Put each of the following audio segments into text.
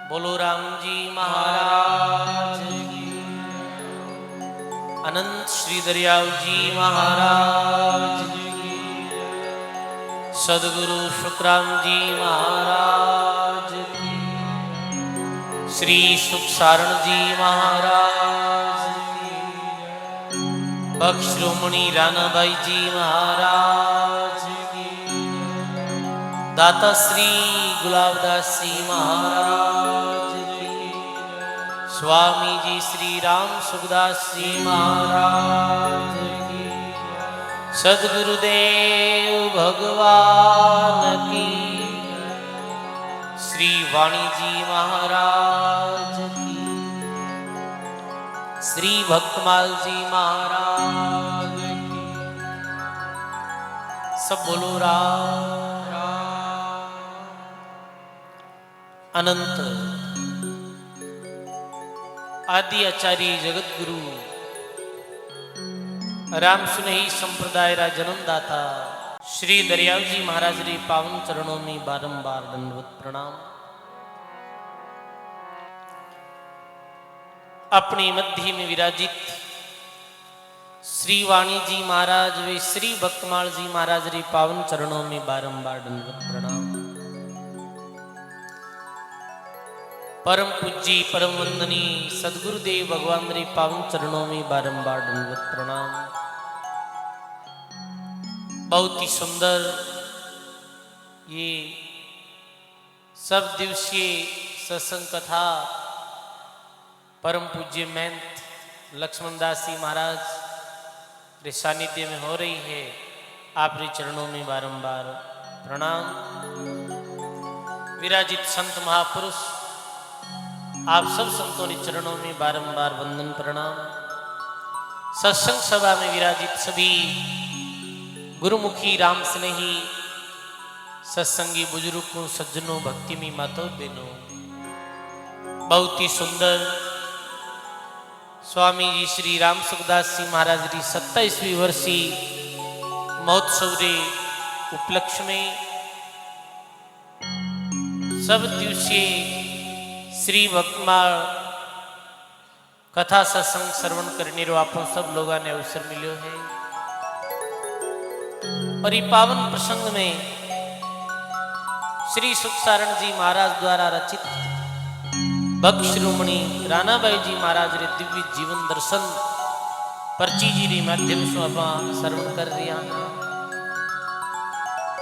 बोलो राम जी महाराज की। अनंत श्री दरियाव जी महाराज की। सदगुरु शुक्राम जी महाराज की। श्री सुखसारण जी महाराज की। बख्श्रोमणि रानाबाई जी महाराज की। दाता श्री गुलाबदास जी महाराज की। स्वामी जी श्री राम सुखदास जी महाराज की। सद्गुरुदेव भगवान की। श्री वाणी जी महाराज की। श्री भक्तमाल जी महाराज की। सब बोलो राम। अनंत आदि आचार्य जगत गुरु राम सुनहि संप्रदाय रा जन्मदाता श्री दरियाव जी महाराज रे पावन चरणों में बारंबार दंडवत प्रणाम। अपने मध्य में विराजित श्री वाणी जी महाराज वे श्री भक्तमाल जी महाराज रे पावन चरणों में बारंबार दंडवत प्रणाम। परम पूज्य परम वंदनीय सदगुरुदेव भगवान रे पावन चरणों में बारंबार दंडवत प्रणाम। बहुत ही सुंदर ये सब दिवसीय सत्संग कथा परम पूज्य महंत लक्ष्मणदास जी महाराज रे सानिध्य में हो रही है। आपके चरणों में बारंबार प्रणाम। विराजित संत महापुरुष आप सब संतों के चरणों में बारंबार वंदन प्रणाम। सत्संग सभा में विराजित सभी गुरुमुखी राम स्नेही सत्संगी बुजुर्गों सज्जनों भक्ति में माताओं बहनों, बहुत ही सुंदर स्वामी जी श्री राम सुखदास जी महाराज की 27वीं वर्षी महोत्सव रे उपलक्ष्य में सब दिवसीय श्री भक्तमाल कथा सत्संग श्रवण करने रो आप सब लोगों ने अवसर मिलो है। और ये पावन प्रसंग में श्री सुखसारण जी महाराज द्वारा रचित बख्श्रोमणि रानाबाई जी महाराज रे दिव्य जीवन दर्शन पर्ची जी रे माध्यम से आप श्रवण कर रहे हैं।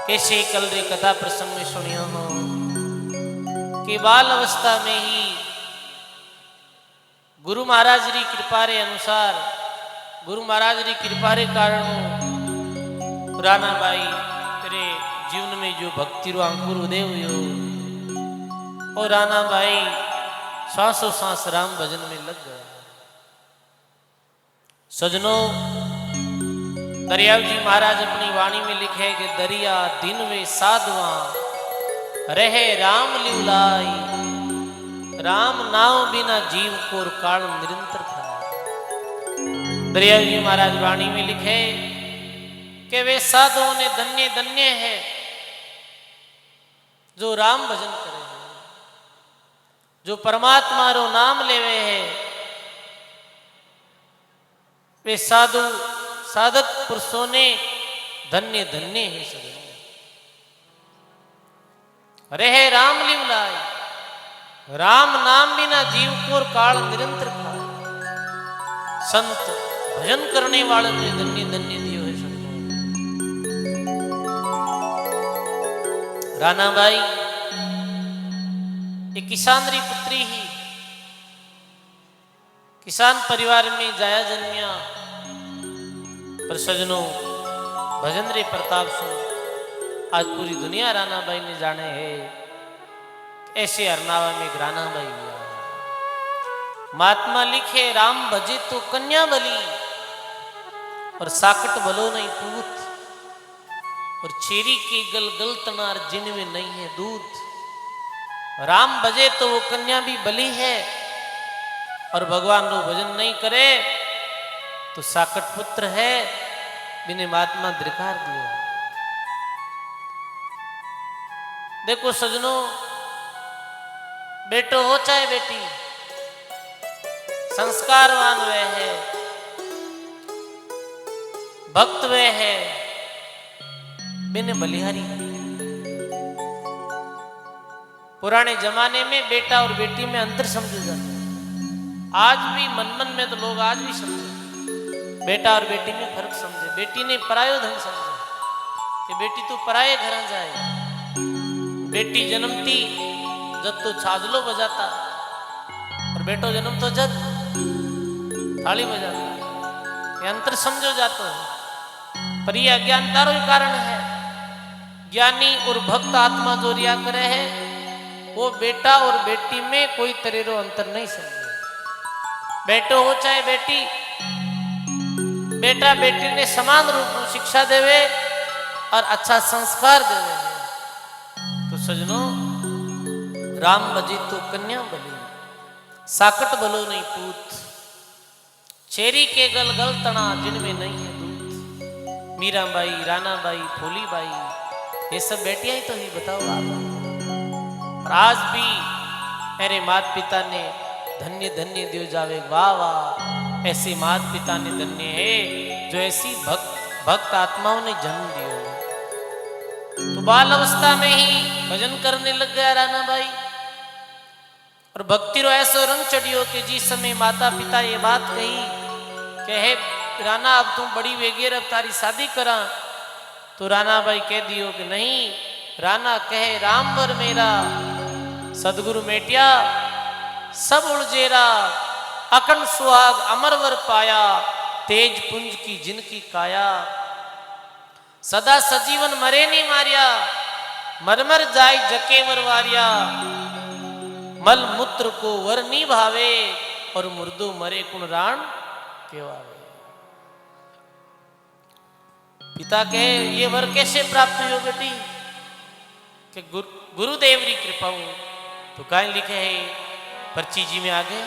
कैसे कल रे कथा प्रसंग में सुनियो हो कि बाल अवस्था में ही गुरु महाराज री कृपा रे अनुसार गुरु महाराज री कृपा रे कारण रानाबाई तेरे जीवन में जो भक्ति रो अंकुर उदय हुयो और रानाबाई सांसों सांस राम भजन में लग गया। सजनों, दरियाव जी महाराज अपनी वाणी में लिखे कि दरिया दिन वे साधवा रहे राम लिवलाई, राम नाव बिना जीव को काल निरंतर था। दरियाव जी महाराज वाणी में लिखे कि वे साधुओं ने धन्य धन्य है जो राम भजन करे हैं, जो परमात्मा रो नाम लेवे है। वे साधु साधक पुरुषों ने धन्य धन्य है। सभी रहे राम लिवलाई, राम नाम बिना जीव को काल निरंतर था। संत भजन करने वाले ने धन्य धन्य दियो है। रानाबाई एक किसान री पुत्री ही किसान परिवार में जाया जन्मिया, पर सजनों भजन रे प्रताप से आज पूरी दुनिया रानाबाई ने जाने है। ऐसे हरनावा में एक रानाबाई हुआ। महात्मा लिखे राम भजे तो कन्या बली और साकट भलो नहीं पूत, और छेरी के गल गल तनार जिन में नहीं है दूध। राम भजे तो वो कन्या भी बली है, और भगवान रो भजन नहीं करे तो साकट पुत्र है बिने महात्मा धिक्कार दियो। देखो सजनों, बेटो हो चाहे बेटी, संस्कारवान वह है, भक्त वह है, बिन बलिहारी। पुराने जमाने में बेटा और बेटी में अंतर समझा जाता है। आज भी मन मन में तो लोग आज भी समझे, बेटा और बेटी में फर्क समझे। बेटी ने परायो धन समझे कि बेटी तू पराये घर जाए। बेटी जन्मती जब तो छाजलो बजाता और बेटो जन्म तो जब थाली बजाता। ये अंतर समझो जाता है, पर यह अज्ञानतारो ही कारण है। ज्ञानी और भक्त आत्मा जो रिया करे है, वो बेटा और बेटी में कोई तरेरो अंतर नहीं समझे। बेटो हो चाहे बेटी, बेटा बेटी ने समान रूप में शिक्षा देवे और अच्छा संस्कार देवे। तो सजनों, राम बजी तो कन्या बली, साकट बलो नहीं पूत, चेरी के गल गल तना जिनमें नहीं है दूत। मीराबाई, रानाबाई, फूलीबाई, ये सब बेटियां ही तो ही, बताओ आप। आज भी मेरे माता पिता ने धन्य धन्य दियो जावे, वाह वाह, ऐसे माता पिता ने धन्य है जो ऐसी भक्त आत्माओं ने जन्म दियो। तो बाल अवस्था में ही भजन करने लग गया रानाबाई, और भक्ति रो ऐसो रंग चढ़ियो कि जिस समय माता पिता ये बात कही कि हे राना, अब तुम बड़ी वेगेर, अब तारी शादी करा, तो रानाबाई कह दियो कि नहीं। राना कहे राम वर मेरा, सदगुरु मेटिया सब उलझेरा, अखंड सुहाग अमर वर पाया, तेज पुंज की जिनकी काया, सदा सजीवन मरे नहीं मारिया, मरमर जाय जके वर वारिया, मल मूत्र को वर नहीं भावे, और मुर्दो मरे कुण राण केवावे। पिता कहे ये वर कैसे प्राप्त हुई बेटी? कि गुरुदेव की कृपा हूं। तो कहीं लिखे है पर्ची जी में आगे,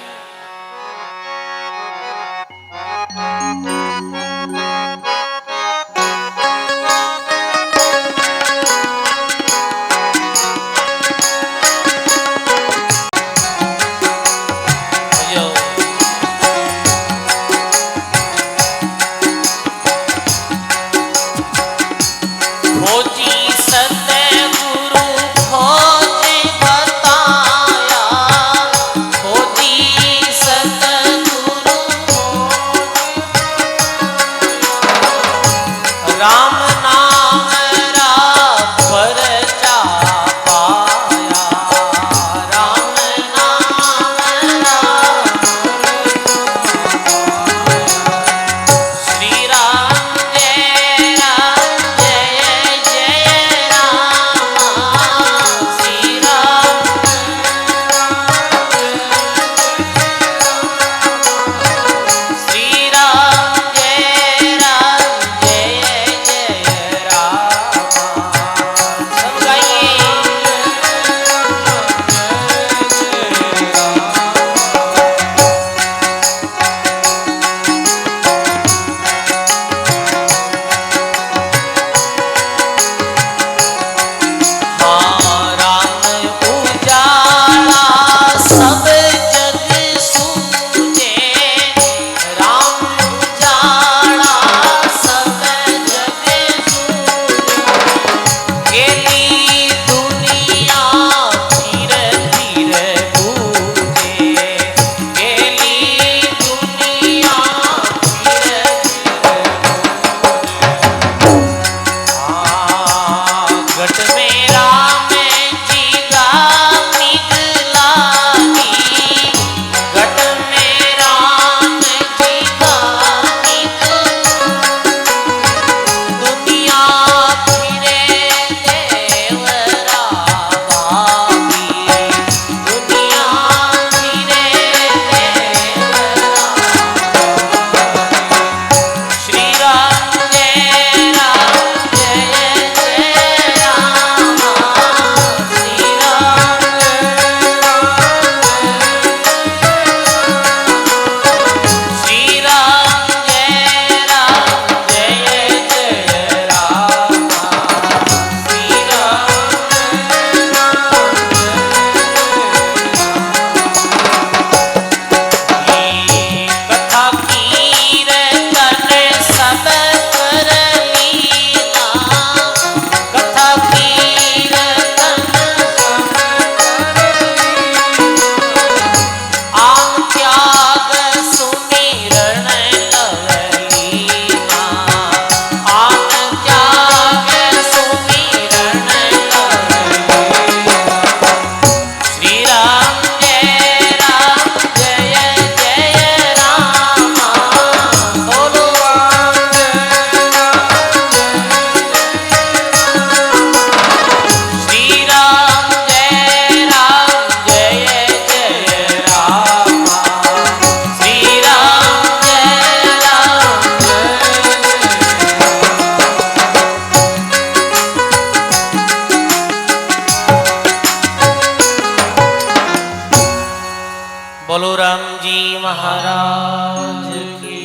बोलो राम जी महाराज की।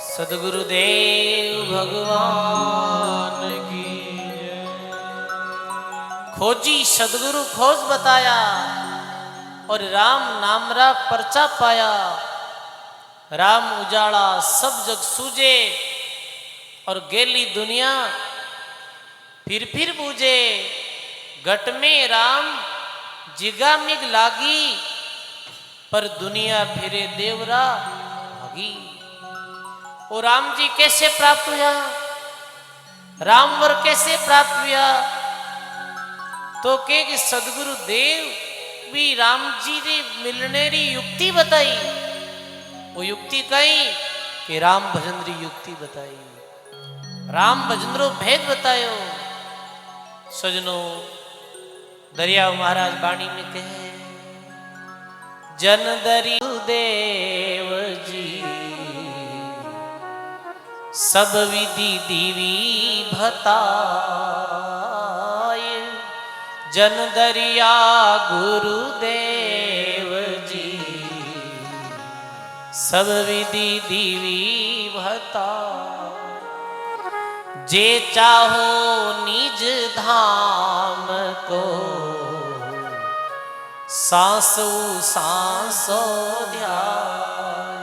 सदगुरुदेव भगवान की। खोजी सदगुरु खोज बताया और राम नामरा परचा पाया। राम उजाला सब जग सूझे और गेली दुनिया फिर बूझे। घट में राम जिगा मिग लागी पर दुनिया फिरे देवरा भागी। और राम जी कैसे प्राप्त हुआ, रामवर कैसे प्राप्त हुआ, तो के कि सदगुरु देव भी राम जी ने मिलने री युक्ति बताई। वो युक्ति कही कि राम भजन री युक्ति बताई, राम भजन रो भेद बतायो। सजनो दरिया महाराज बाणी में कहे, जन दरि देव जी सब विधि दीवी भताए। जन दरिया गुरुदेव जी सब विधि दीवी भता। जे चाहो निज धाम को सांसो सांसो ध्यान।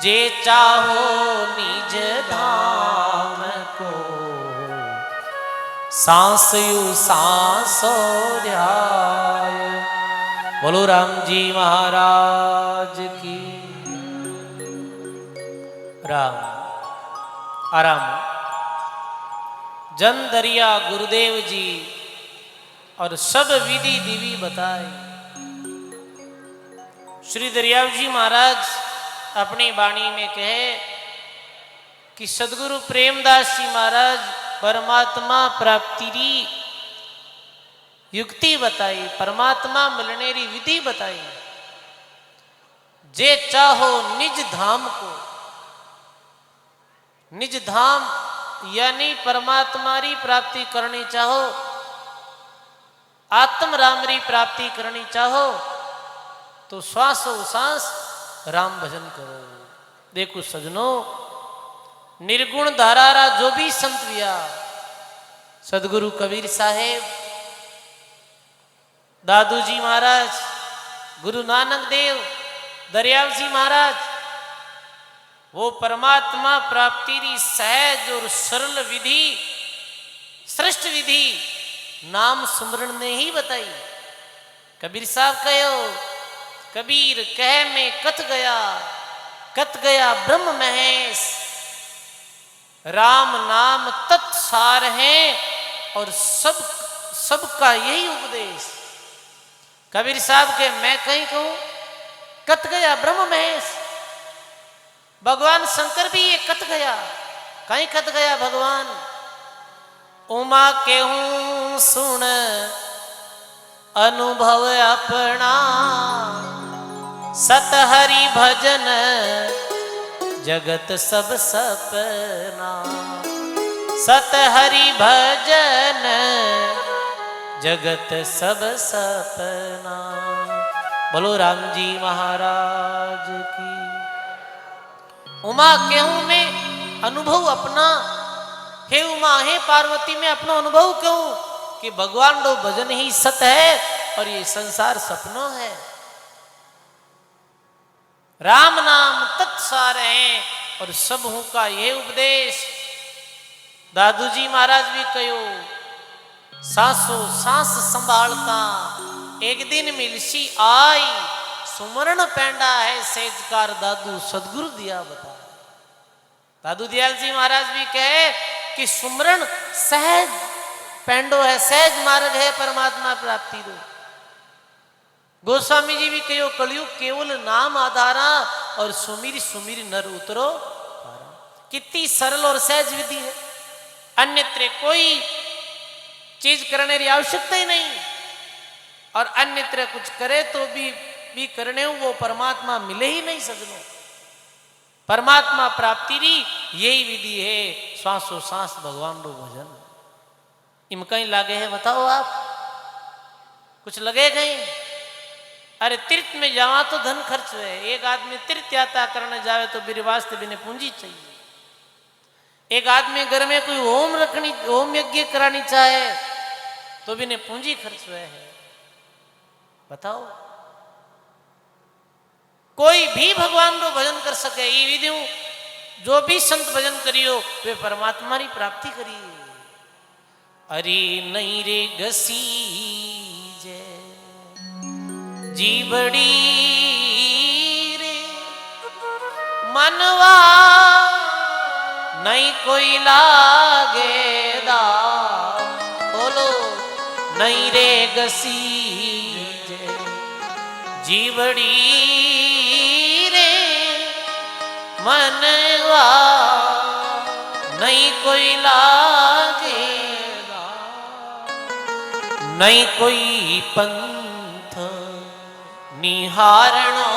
जे चाहो निज धाम को सांसयु सांसो ध्यान। बोलो राम जी महाराज की। राम आराम जन दरिया गुरुदेव जी और सब विधि दिवी बताए। श्री दरियाव जी महाराज अपनी वाणी में कहे कि सदगुरु प्रेमदास जी महाराज परमात्मा प्राप्ति री युक्ति बताई, परमात्मा मिलने री विधि बताई। जे चाहो निज धाम को, निज धाम यानी परमात्मा री प्राप्ति करनी चाहो, आत्म राम री प्राप्ति करनी चाहो तो श्वासो सांस राम भजन करो। देखो सजनो, निर्गुण धारारा जो भी संत विया, सदगुरु कबीर साहेब, दादू जी महाराज, गुरु नानक देव, दरियाव जी महाराज, वो परमात्मा प्राप्ति री सहज और सरल विधि, श्रेष्ठ विधि नाम सुमरण ने ही बताई। कबीर साहब कहो, कबीर कह में कत गया ब्रह्म महेश। राम नाम तत्सार है और सबका यही उपदेश। कबीर साहब के मैं कहीं कहूं कत गया ब्रह्म महेश। भगवान शंकर भी ये कत गया, कहीं कत गया भगवान। उमा के हूं सुन अनुभव अपना, सत हरि भजन जगत सब सपना। सत हरि भजन जगत सब सपना। बोलो राम जी महाराज की। उमा केहूं में अनुभव अपना, हे उमा हे पार्वती में अपना अनुभव कहूं कि भगवान रो भजन ही सत है और ये संसार सपनों है। राम नाम तत्सार है और सब हूं का यह उपदेश। दादू जी महाराज भी कहो, सांसो सांस संभालता एक दिन मिलसी आई। सुमरण पैंडा है सेजकार दादू सदगुरु दिया बता। दादू दयाल जी महाराज भी कहे कि सुमरण सहज पैंडो है, सहज मार्ग है परमात्मा प्राप्ति दो। गोस्वामी जी भी कहो, कलयुग केवल नाम आधारा और सुमिर सुमिर नर उतरो। कितनी सरल और सहज विधि है, अन्यत्र कोई चीज करने की आवश्यकता ही नहीं। और अन्यत्र कुछ करे तो भी करने वो परमात्मा मिले ही नहीं सजनो। परमात्मा प्राप्ति री यही विधि है, श्वासो सांस भगवान रो भजन। इम कहीं लागे है बताओ आप। कुछ लगेगा ही। अरे तीर्थ में जावा तो धन खर्च है, एक आदमी तीर्थ यात्रा करने जावे तो मेरे वास्ते बिना पूंजी चाहिए। एक आदमी घर में कोई होम यज्ञ करानी चाहे तो बिना पूंजी खर्च हुए है। बताओ, कोई भी भगवान को भजन कर सके ये विधि, जो भी संत भजन करियो वे परमात्मा की प्राप्ति करिए। अरे नहीं रे गसी जे जीवड़ी रे मनवा नहीं कोई लागेदा, बोलो नहीं रे गसी जे जीवड़ी रे मनवा नहीं कोई लागेदा, नहीं कोई पंथ निहारणो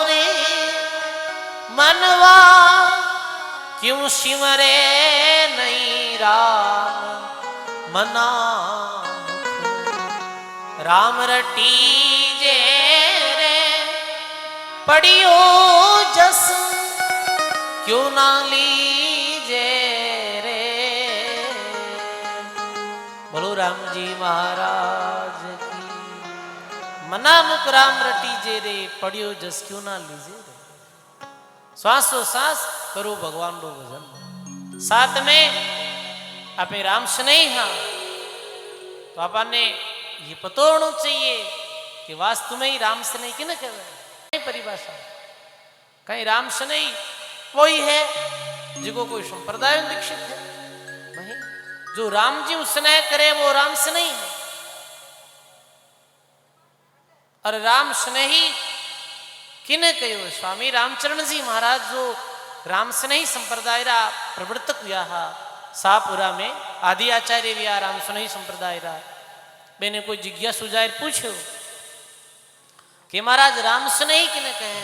रे मनवा क्यों सिमरे नहीं राम मना राम रटी जे रे पड़ियो जस क्यों ना लीजे रे। बोलो राम जी महाराज की। मना मुख राम रटी जे रे पड़ियो जस क्यों ना लीजे रे। श्वासो सांस करो भगवान रो भजन। साथ में अपने राम स्नेह हाँ तो आपने ये पता होना चाहिए कि वास्तव में ही राम स्नेह किन कहवे। परिभाषा कहीं राम स्नेह वही है जिको कोई संप्रदाय में दीक्षित है नहीं, जो राम जी स्नेह करे वो राम स्नेही है। और राम स्नेही किने कहो स्वामी रामचरण जी महाराज जो राम स्नेही संप्रदाय रा प्रवर्तक हुआ हा शाहपुरा में आदि आचार्य भी राम स्नेही संप्रदाय रा। मैंने कोई जिज्ञासु जाहिर पूछो कि महाराज राम स्नेही किने कहे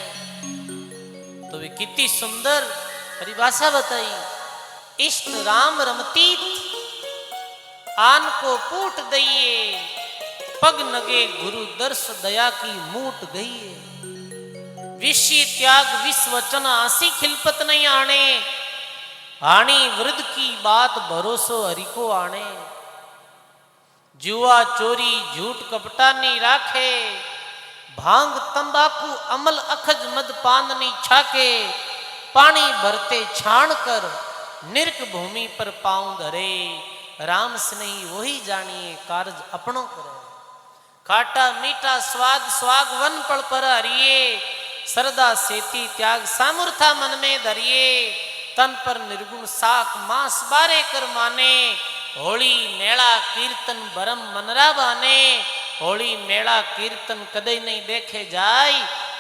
तो वे कितनी सुंदर परिभाषा बताई। इष्ट राम रमतीत आन को पूट दइए पग नगे गुरु दर्श दया की मूट गई। विषय त्याग विश्व वचन आसी खिलपत नहीं आने आनी वृद्ध की बात भरोसो हरि को आने। जुआ चोरी झूठ कपटा नहीं राखे भांग तंबाकू अमल अखज मद पान नहीं छाके। पानी भरते छाण कर निर्क भूमि पर पांव धरे। राम स्नेही वही जानिए कार्य अपनों करे। खाटा मीठा स्वाद स्वाग वन पल पर हरिये सरदा सेती त्याग सामूर्था मन में धरिये। तन पर निर्गुण साख मांस बारे कर माने। होली मेला कीर्तन बरम मनरा बाने। होली मेला कीर्तन कदे नहीं देखे जाय।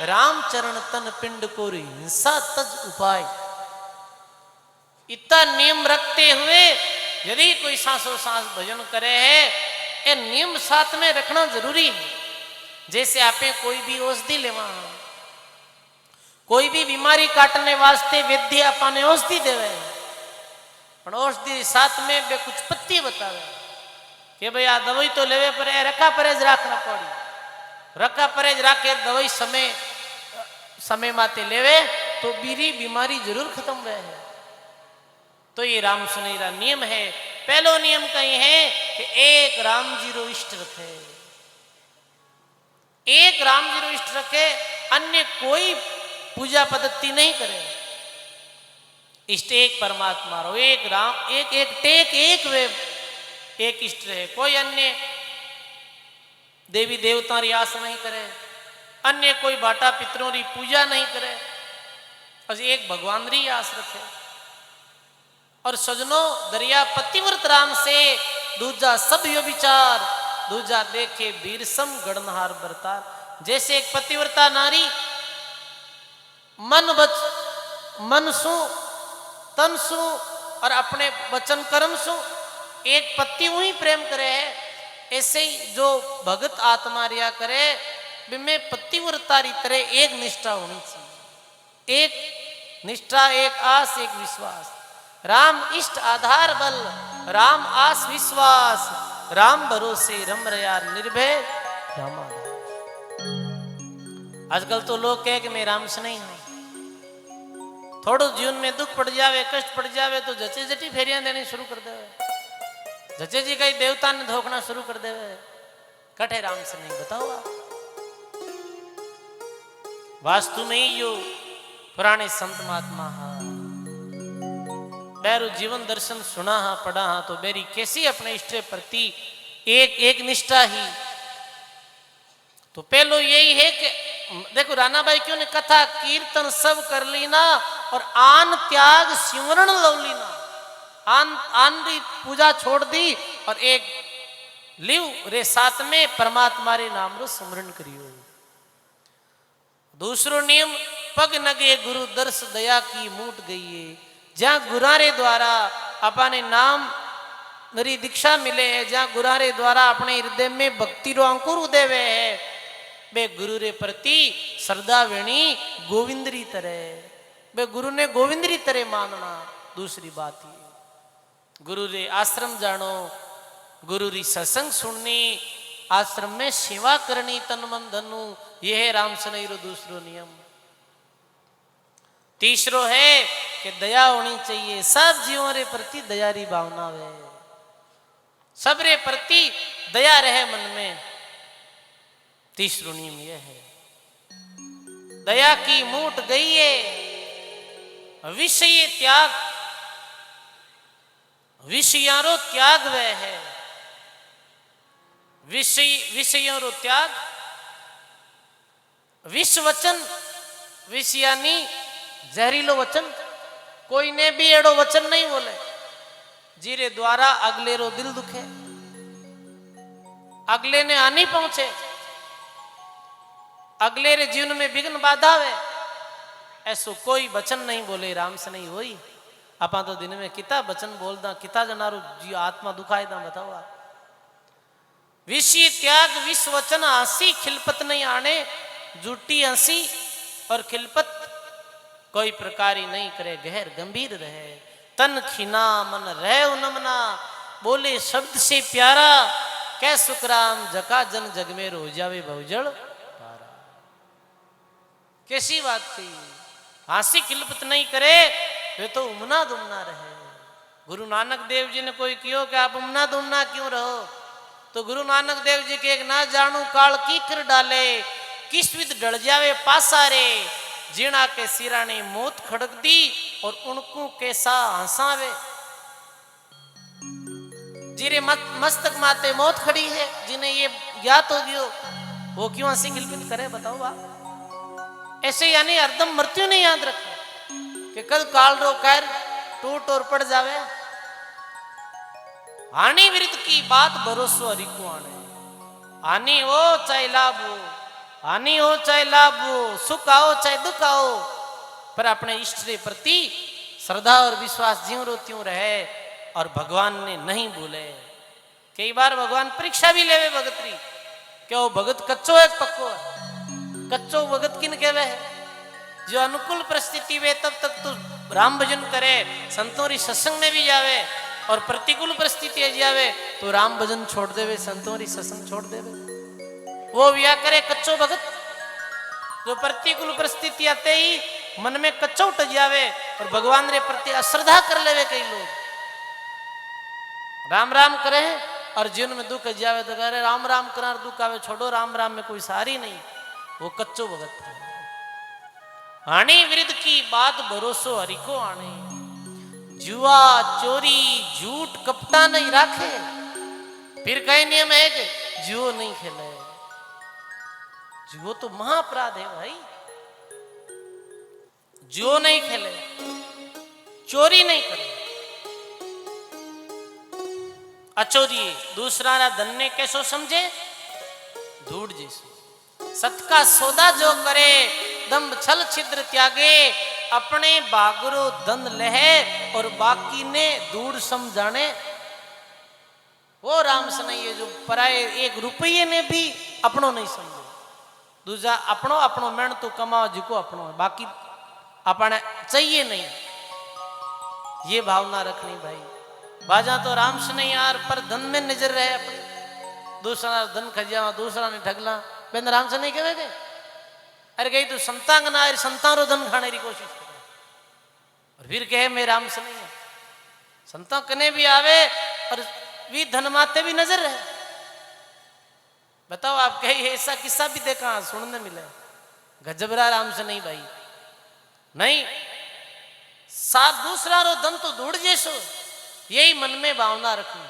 रामचरण तन पिंड को हिंसा तज उपाय। इतना नियम रखते हुए यदि कोई सांसों सांस भजन करे है ये नियम साथ में रखना जरूरी है। जैसे आपे कोई भी औषधि लेवा कोई भी बीमारी काटने वास्ते वैद्य अपने औषधि देवे पर औषधि साथ में वे कुछ पत्ती बतावे कि भाई आ दवाई तो लेवे पर रखा परहेज रखना पड़ी। रखा परहेज राखे दवाई समय माते लेवे तो बीरी बीमारी जरूर खत्म हुए है। तो ये राम सुनेरा नियम है। पहलो नियम कहीं है कि एक राम जी रो इष्ट रखे। एक राम जी रो इष्ट रखे अन्य कोई पूजा पद्धति नहीं करे। इष्ट एक परमात्मा रो एक राम एक एक टेक एक वे एक इष्ट रहे। कोई अन्य देवी देवता री आस नहीं करे। अन्य कोई बाटा पितरों री पूजा नहीं करे। बस एक भगवान री आस रखे। और सजनों दरिया पतिव्रत राम से दूजा सब यो विचार दूजा देखे वीर सम गणनहार बरतार। जैसे एक पतिव्रता नारी मन सु तन सु और अपने वचन कर्म सु एक पति वही प्रेम करे है। ऐसे ही जो भगत आत्मा रिया करे में पतिव्रता री तरह एक निष्ठा होनी चाहिए। एक निष्ठा एक आस एक विश्वास। राम इष्ट आधार बल राम आस विश्वास राम भरोसे रम रया निर्भय रामादास। आजकल तो लोग कहे कि मैं राम से नहीं हूं, थोड़ो जीवन में दुख पड़ जावे, कष्ट पड़ जावे तो जचे जटी फेरियां देनी शुरू कर देवे, जचे जी कई देवता ने धोखना शुरू कर देवे। कठे राम से नहीं, बताओ आप। वास्तु में यो पुराने संत महात्मा बैरु जीवन दर्शन सुना हा पढ़ा हा तो बेरी कैसी अपने इष्ट प्रति एक निष्ठा ही। तो पहलो यही है कि देखो रानाबाई क्यों ने कथा कीर्तन सब कर लीना और आन त्याग सिमरण लो लीना, आन री पूजा छोड़ दी और एक लिव रे साथ में परमात्मा रे नाम रो स्मरण करियो। दूसरो नियम पग नगे गुरु दर्श दया की मूट गई है। जहां गुरारे द्वारा अपने नाम नरी दीक्षा मिले है, जहां गुरारे द्वारा अपने हृदय में भक्ति रो अंकुर उदेवे है, बे गुरु रे प्रति श्रद्धा वेणी गोविंदरी तरह, बे गुरु ने गोविंदरी तरह मानना। दूसरी बात ये गुरु रे आश्रम जानो, गुरु री सत्संग सुननी, आश्रम में सेवा करनी तन मन धनु, यह है राम सनई रो दूसरो नियम। तीसरो है कि दया होनी चाहिए, सब जीवों रे प्रति दया री भावना है, सब रे प्रति दया रहे मन में। तीसरो नियम यह है दया की मूट गई है, विषय त्याग, विषयारो त्याग वह है, विषयों रो त्याग, विष वचन, विष यानी जहरीलो वचन, कोई ने भी एड़ो वचन नहीं बोले जीरे द्वारा अगले रो दिल दुखे, अगले ने हानि पहुंचे, अगले रे जीवन में विघ्न बाधा है, ऐसो कोई वचन नहीं बोले राम से नहीं होई। आपा तो दिन में किता वचन बोलदा, किता जनारो जी आत्मा दुखाएदा, बताओ आप। विषय त्याग विष वचन हंसी खिलपत नहीं आने, झूठी हंसी और खिलपत कोई प्रकार ही नहीं करे, गहर गंभीर रहे, तन खिना मन रहे उनमना, बोले शब्द से प्यारा, कै सुखराम जका जन जग में रो जावे बहुजड़ पारा। कैसी बात कही, हंसी खिलपत नहीं करे वे तो उमना दुमना रहे। गुरु नानक देव जी ने कोई कियो कि आप उमना दुमना क्यों रहो, तो गुरु नानक देव जी के एक ना जानू काल की कर डाले, किस विध डल जावे पासारे, जीना के सिराने मौत खड़क दी और उनको कैसा हंसावे। जिरे मस्तक माते मौत खड़ी है, जिन्हें ये ज्ञात हो गयो वो क्यों हंसी खिलपित करे, बताओ आप। ऐसे यानी हरदम मृत्यु नहीं याद रखे कि कल काल रो कर टूट और पड़ जावे। हानि विरुद्ध की बात भरोसो हरि को आने, हानि हो चाहे लाभ हो, हानि हो चाहे लाभ हो, सुख आओ चाहे दुख आओ, पर अपने इष्ट के प्रति श्रद्धा और विश्वास ज्यों रो त्यों रहे और भगवान ने नहीं भूले। कई बार भगवान परीक्षा भी लेवे भगतरी, क्या वो भगत कच्चो है पक्को है। कच्चो भगत किन कहवे है, जो अनुकूल परिस्थिति में तब तक तो राम भजन करे, संतों री सत्संग में भी जावे, और प्रतिकूल परिस्थिति जावे तो राम भजन छोड़ देवे, संतों री सत्संग छोड़ देवे। वो व्या करे कच्चो भगत, जो प्रतिकूल परिस्थिति आते ही मन में कच्चो उठ जावे और भगवान रे प्रति अश्रद्धा कर लेवे। कई लोग राम राम करे और जीवन में दुख जावे तो कह रहे राम राम करा दुख आवे, छोड़ो राम राम में कोई सारी नहीं, वो कच्चो भगत है। हानि विरुद्ध की बात भरोसो हरि को आने, जुआ चोरी झूठ कपटा नहीं राखे। फिर कई नियम है कि जुओ नहीं खेले, जुओ तो महाअपराध है भाई, जुओ नहीं खेले, चोरी नहीं करे, अचोरी दूसरा धन ने कैसो समझे, धूड़ जैसो। सत का सौदा जो करे, दम्भ छल छिद्र त्यागे, अपने बागरो धन लहे और बाकी ने धूड़ समझाने। वो राम से नहीं है जो पराये एक रुपये ने भी अपनों नहीं समझे, दूसरा अपनो अपनो मेहनत तो कमाओ जिको अपनो है, बाकी अपने चाहिए नहीं, ये भावना रखनी भाई। बाजा तो राम से नहीं यार, पर धन में नजर रहे अपने, दूसरा धन खजिया दूसरा ने ठगला, बेन राम से नहीं कहे गए। अरे गई तो संतांग ना संतान रो धन खाने की कोशिश करे और फिर कहे मैं राम से नहीं है। संता कने भी आवे और भी धन माते भी नजर रहे। बताओ आप कहीं ऐसा किस्सा भी देखा सुनने मिले? गजबरा राम से नहीं भाई, नहीं। साथ दूसरा रो धन तो धूड़ जैसो, यही मन में भावना रखनी।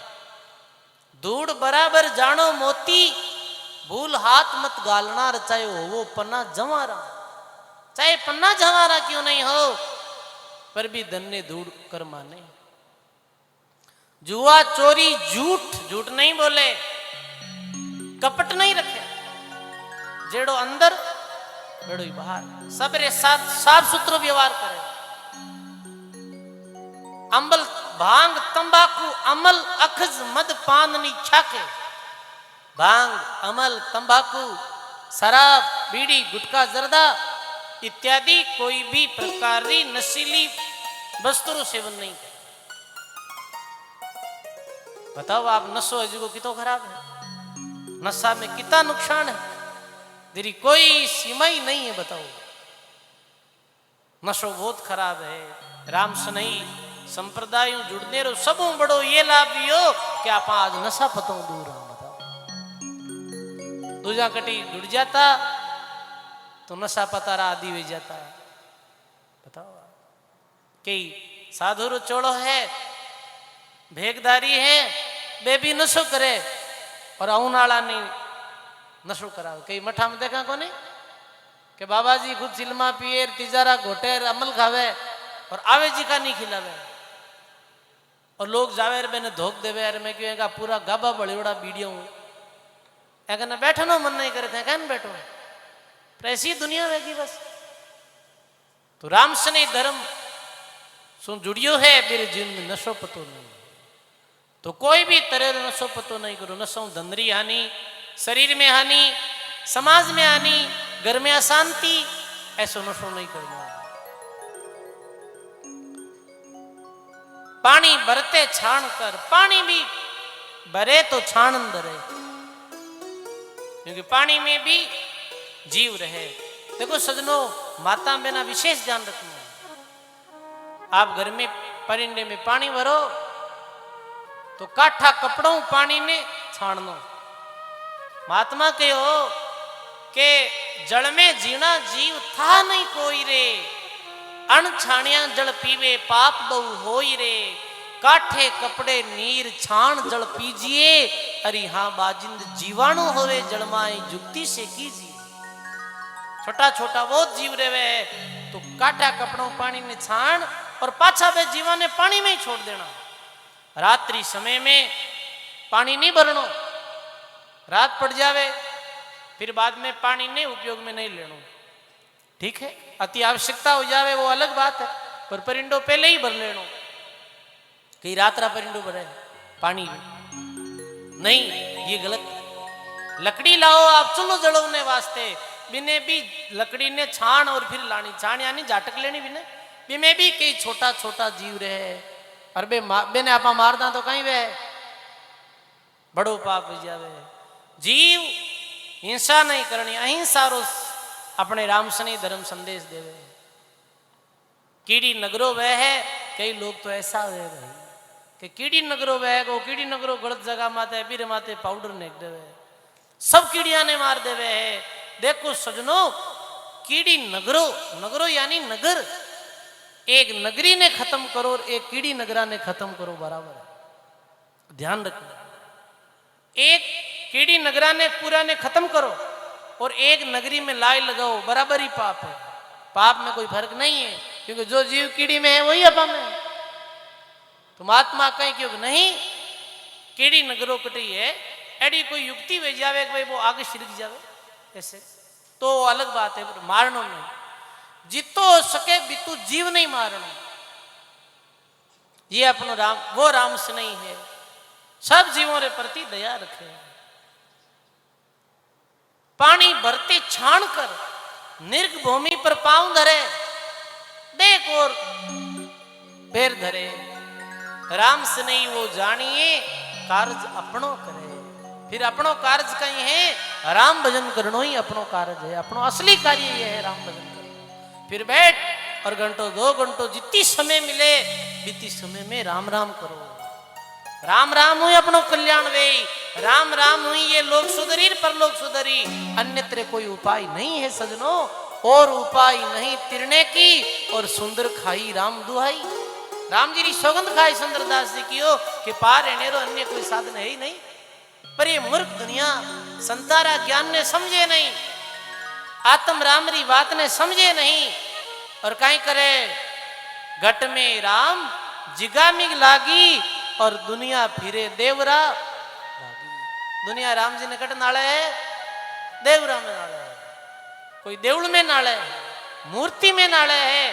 धूड़ बराबर जानो मोती, भूल हाथ मत गालना, चाहे हो वो पन्ना जमारा, चाहे पन्ना जमारा क्यों नहीं हो, पर भी धन ने धूड़ कर माने। जुआ चोरी झूठ, झूठ नहीं बोले, कपट नहीं रखे, जेड़ो अंदर बेड़ो ही बाहर, सबरे साथ साफ सुथरो व्यवहार करे। अंबल भांग तंबाकू अमल अखज मद पाननी छाके। भांग अमल तंबाकू शराब बीड़ी गुटखा जर्दा इत्यादि कोई भी प्रकार की नशीली वस्तुओं सेवन नहीं करे। बताओ आप, नशो है जो कितो खराब है, नशा में कितना नुकसान है, तेरी कोई सीमा ही नहीं है। बताओ, नशो बहुत खराब है। राम सनई संप्रदायों जुड़ने रो सबों बड़ो ये लाभ भी हो कि आप आज नशा पतों दूर हो। बताओ, दूजा कटी जुड़ जाता तो नशा पता रहा आदि हो जाता। बताओ, कई साधु रो चोड़ो है, भेगदारी है, वे भी नशो करे और औनाला नहीं नशो करावे। कई मठा में देखा कोने कि बाबा जी खुद चिलमा पिए, तिजारा घोटेर अमल खावे और आवे जी का नहीं खिलावे, और लोग जावे मैंने धोख देवे। अरे मैं क्यों पूरा गाबा बड़ेड़ा वीडियो हूं, कहना बैठनो मन नहीं करे थे, कहन बैठो, ऐसी दुनिया रहेगी बस। तो राम सने धर्म सुन जुड़ियो है, मेरे जीवन में नशो पतो नहीं, तो कोई भी तरह नशो पतो नहीं करो। नशो धंधरी हानि, शरीर में हानि, समाज में हानि, घर में अशांति, ऐसो नशो नहीं करना। पानी भरते छान कर, पानी भी भरे तो छान धरे, क्योंकि पानी में भी जीव रहे। देखो सजनों, माता बहना विशेष ध्यान रखना। आप घर में परिंदे में पानी भरो तो काठा कपड़ों पानी ने छाणनो। महात्मा कहो के जल में जीना जीव था नहीं कोई रे, अनछाणिया जल पीवे पाप बहु होई रे, काठे कपड़े नीर छाण जल पीजिए, अरे हाँ बाजिंद जीवाणु होवे जल माए जुक्ति से कीजिए। छोटा छोटा बहुत जीव रेवे तो काठा कपड़ों पानी में छाण और पाछा वे जीवा ने पानी में ही छोड़ देना। रात्रि समय में पानी नहीं भरनो, रात पड़ जावे फिर बाद में पानी नहीं उपयोग में नहीं लेनो, ठीक है। अति आवश्यकता हो जावे वो अलग बात है, पर परिंडो पहले ही भर लेनो। कई रात्रा परिंडो भरे पानी में नहीं, ये गलत। लकड़ी लाओ आप चुलो जड़ोने वास्ते, बिने भी लकड़ी ने छाण और फिर लानी, छाण यानी जाटक लेनी बिने, बिने भी कई छोटा छोटा जीव रहे, और बेने आपा मारदा तो कहीं वे बड़ो पाप हो जावे। जीव हिंसा नहीं करनी, अहिंसा रो अपने राम सनी धर्म संदेश देवे। कीड़ी नगरो वह है, कई लोग तो ऐसा है भाई कि कीड़ी नगरो वह है, वो कीड़ी नगरो गलत जगह माते बीरे माते पाउडर नेक देवे, सब कीड़िया ने मार देवे है। देखो सजनों, कीड़ी नगरो, नगरो यानी नगर, एक नगरी ने खत्म करो और एक कीड़ी नगरा ने खत्म करो बराबर है, ध्यान रखना। एक कीड़ी नगरा ने पूरा ने खत्म करो और एक नगरी में लाई लगाओ, बराबर ही पाप है। पाप में कोई फर्क नहीं है, क्योंकि जो जीव कीड़ी में है वही अपा में है। तो महात्मा कहीं क्यों नहीं, कीड़ी नगरो कटी है, एडी कोई युक्ति वे जावे कि भाई वो आगे छिड़क जावे ऐसे, तो अलग बात है, मारनो नहीं। जितो हो सके बितु जीव नहीं मारना, ये अपनो राम, वो राम से नहीं है। सब जीवों के प्रति दया रखे। पानी भरते छाण कर, निर्ग भूमि पर पांव धरे, देख और पैर धरे, राम से नहीं वो जानिए कार्य अपनो करे। फिर अपनो कार्य कहीं है राम भजन करनो ही अपनो कार्य है। अपनो असली कार्य ये है राम भजन करना। फिर बैठ और घंटों 2 घंटों जितनी समय मिले बीती समय में राम राम करो। राम राम हुई अपनो कल्याण वे, राम राम हुई ये लोक सुधरी पर लोक सुधरी, अन्यत्र कोई उपाय नहीं है सजनो। और उपाय नहीं तिरने की और सुंदर खाई राम दुहाई। राम जी री सौगंध खाई सुंदरदास जी की हो कि पार रहने रो अन्य कोई साधन है ही नहीं। पर ये मूर्ख दुनिया संतारा ज्ञान ने समझे नहीं, आत्म राम री बात ने समझे नहीं और कहीं करे घट में राम जिगा मिग लागी और दुनिया फिरे देवरा लागी। दुनिया राम जी ने कट नाले है, देवरा में नाले है, कोई देवल में नाले है, मूर्ति में नाले है।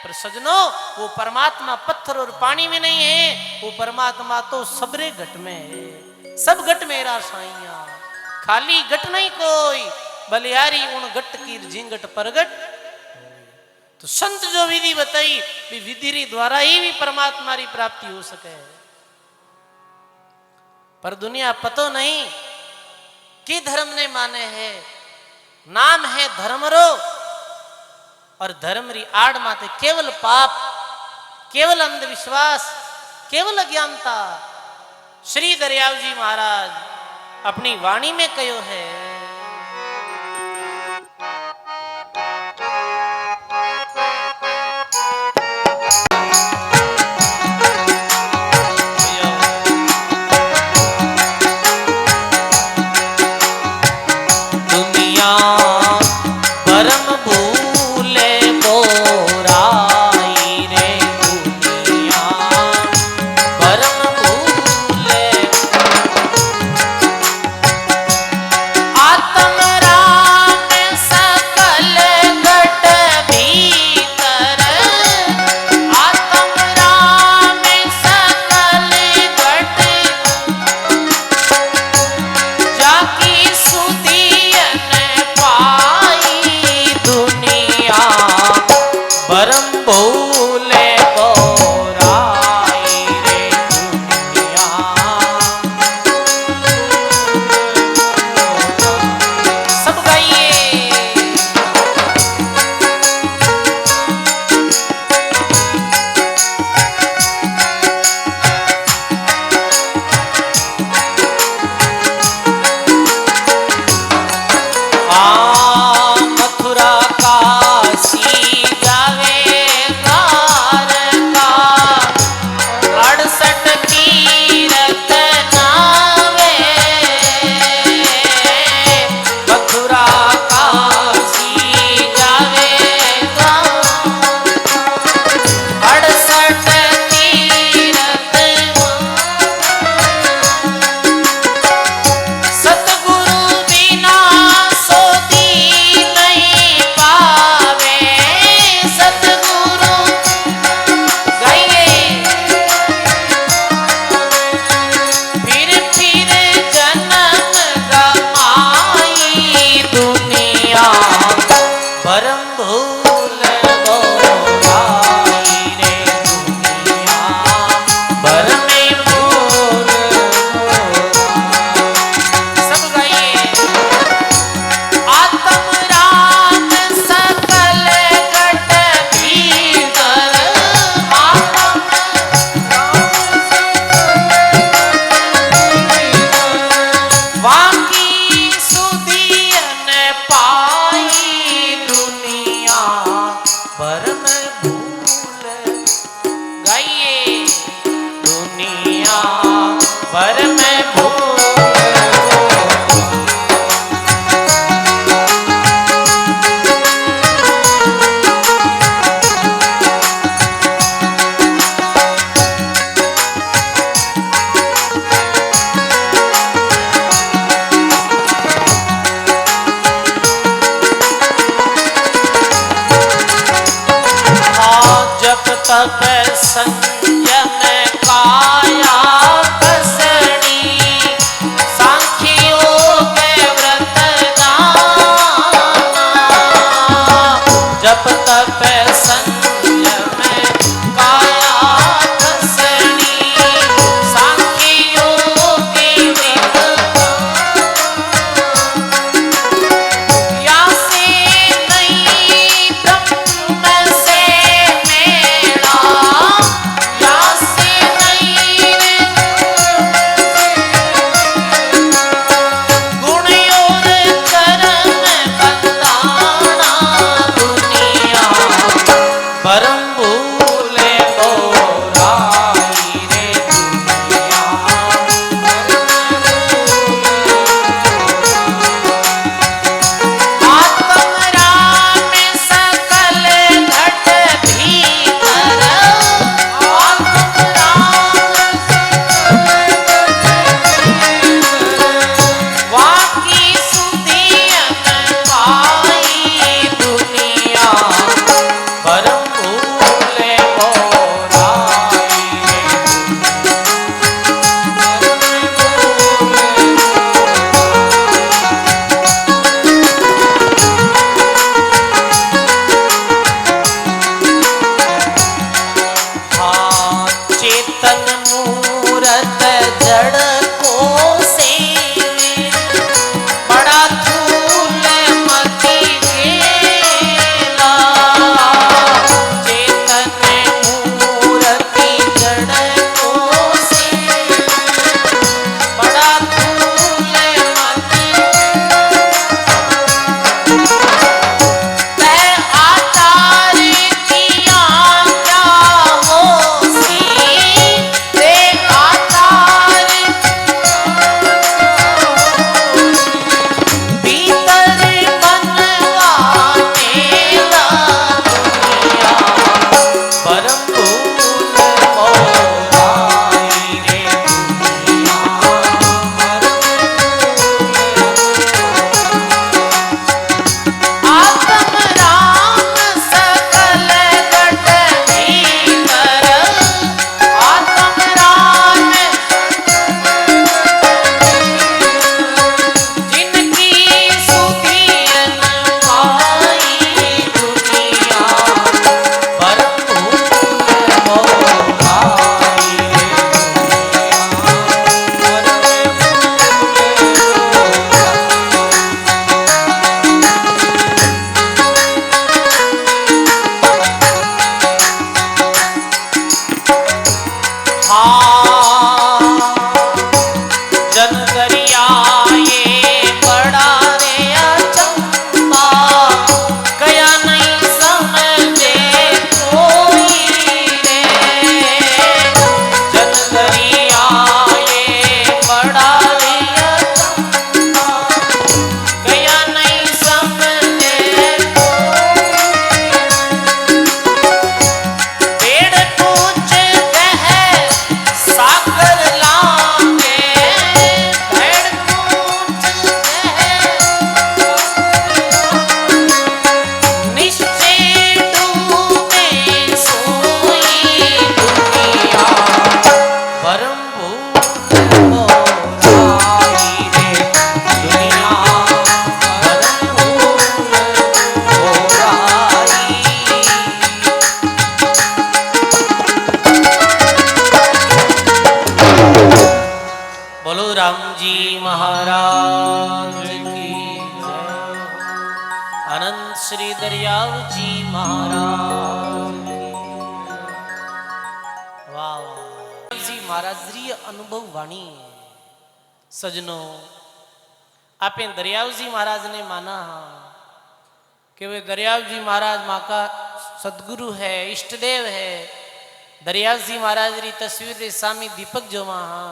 पर सजनो वो परमात्मा पत्थर और पानी में नहीं है, वो परमात्मा तो सबरे घट में है। सब घट मेरा साइया, खाली घट नहीं कोई, बलिहारी उन घट की झिंगट परगट। तो संत जो विधि बताई भी विधि री द्वारा ही भी परमात्मा री प्राप्ति हो सके। पर दुनिया पतो नहीं कि धर्म ने माने है, नाम है धर्मरो और धर्म री आड़ माते केवल पाप, केवल अंधविश्वास, केवल अज्ञानता। श्री दरियाव जी महाराज अपनी वाणी में कहो है, तप संयम काया कसणी सांख्यो के व्रत दाना जप तप संयम काया कसणी अनंत श्री दरियाव जी महाराज की। वाह वाह जी महाराज जी अनुभव वाणी सजनों आपे दरियाव जी महाराज ने माना कि वे दरियाव जी महाराज माँ का सदगुरु है, इष्ट देव है। दरियाव जी महाराज री तस्वीर रे सामी दीपक जो वहां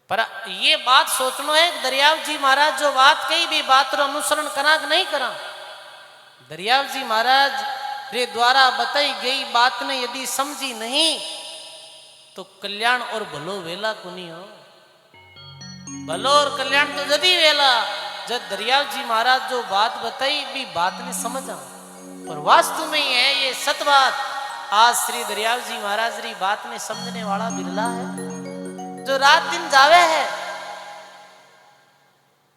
पर ये बात सोचनो है दरियाव जी महाराज जो बात कही भी बात रो अनुसरण करा कि नहीं करा। दरियाव जी महाराज रे द्वारा बताई गई बात ने यदि समझी नहीं तो कल्याण और भलो वेला कुनी हो। भलो और कल्याण तो जदी वेला जब दरियाव जी महाराज जो बात बताई भी बात ने समझा और वास्तव में ही है ये सत बात। आज श्री दरियाव जी महाराज री बात ने समझने वाला बिरला है। जो रात दिन जावे है,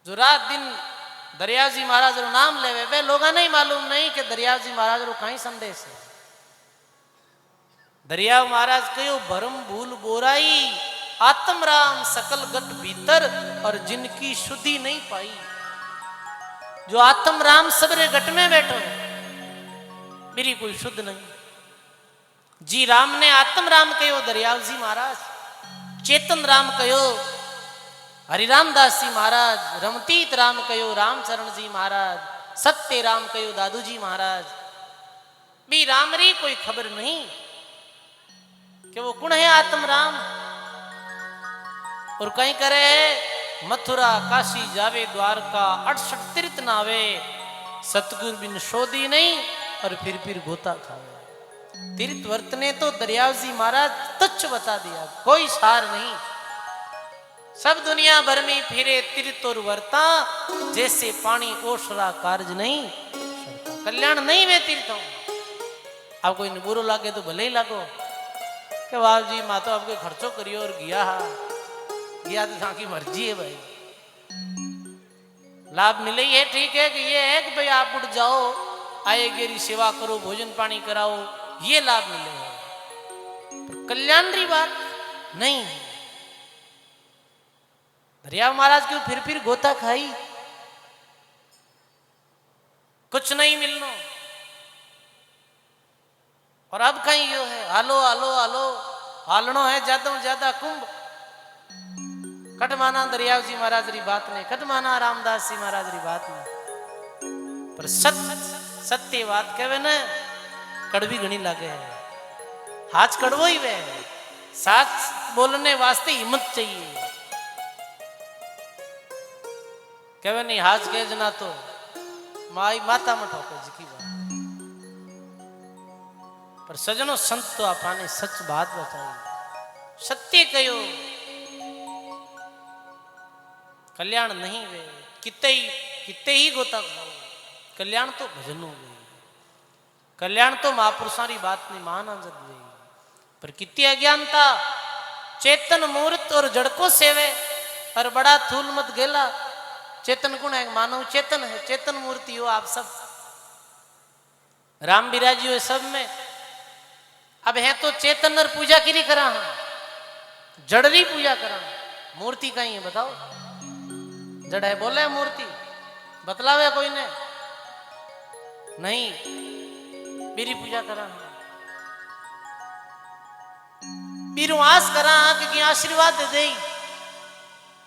जो रात दिन दरियाव जी महाराज रो नाम लेवे वे लोग नहीं मालूम नहीं कि दरियाव जी महाराज रो कहीं संदेश है। दरियाव महाराज कहो भरम भूल बोराई आत्म राम सकल गट भीतर और जिनकी शुद्धि नहीं पाई। जो आत्म राम सबरे गट में बैठो मेरी कोई शुद्ध नहीं। जी राम ने आत्म राम कहो दरियाव जी महाराज, चेतन राम कहो हरिराम दास जी महाराज, रमतीत राम कहो रामचरण जी महाराज, सत्य राम कहो दादू जी महाराज। भी राम री कोई खबर नहीं कि वो कौन है आत्म राम। और कहीं करे मथुरा काशी जावे द्वारका 68 तीर्थ नावे, सतगुरु बिन शोधी नहीं और फिर गोता खावे। तीर्थ वर्तने तो दरियाव जी महाराज तुच्छ बता दिया, कोई सार नहीं। सब दुनिया भर में फिरे तीर्थ और वर्ता, जैसे पानी ओसरा कार्य नहीं। कल्याण नहीं वे तीर्थों। आप कोई बुरो लागे तो भले ही लागो कि वाह जी माँ तो आपके खर्चो करियो और गया तो की मर्जी है भाई। लाभ मिले ये ठीक है कि ये है कि भाई आप उठ जाओ आए गेरी सेवा करो भोजन पानी कराओ ये लाभ मिले है, पर कल्याण री बात नहीं। दरियाव महाराज क्यों फिर गोता खाई, कुछ नहीं मिलनो। और अब कहीं यो है हालो हालो हालो हालनो है ज्यादा ज्यादा कुंभ। कट माना दरियाव जी महाराज री बात ने, कट माना रामदास जी महाराज री बात ने, पर सत्य बात कहे न कड़वी घनी लागे है। हाथ कड़वो ही वे, साच बोलने वास्ते हिम्मत चाहिए। कहे नहीं हाथ कह जना तो माई माता में ठोके जिकी बात। पर सजनों संत तो आपने सच बात बताई, सत्य कहो कल्याण नहीं वे। किते ही गोता खाओ, कल्याण तो भजनों वे, कल्याण तो महापुरुषों की बात नहीं मान जद वे। पर कितनी अज्ञानता, चेतन मूर्त और जड़ को सेवे और बड़ा थूल मत गेला। चेतन गुण है, मानव चेतन है, चेतन मूर्ति हो आप सब, राम बिराजी हो सब में। अब है तो चेतन और पूजा की करा, जड़री पूजा करा, मूर्ति कहीं है बताओ। जड़ है बोले मूर्ति बतलावे कोई ने नहीं, मेरी पूजा करा बीरू आस करा कि आशीर्वाद दे दे।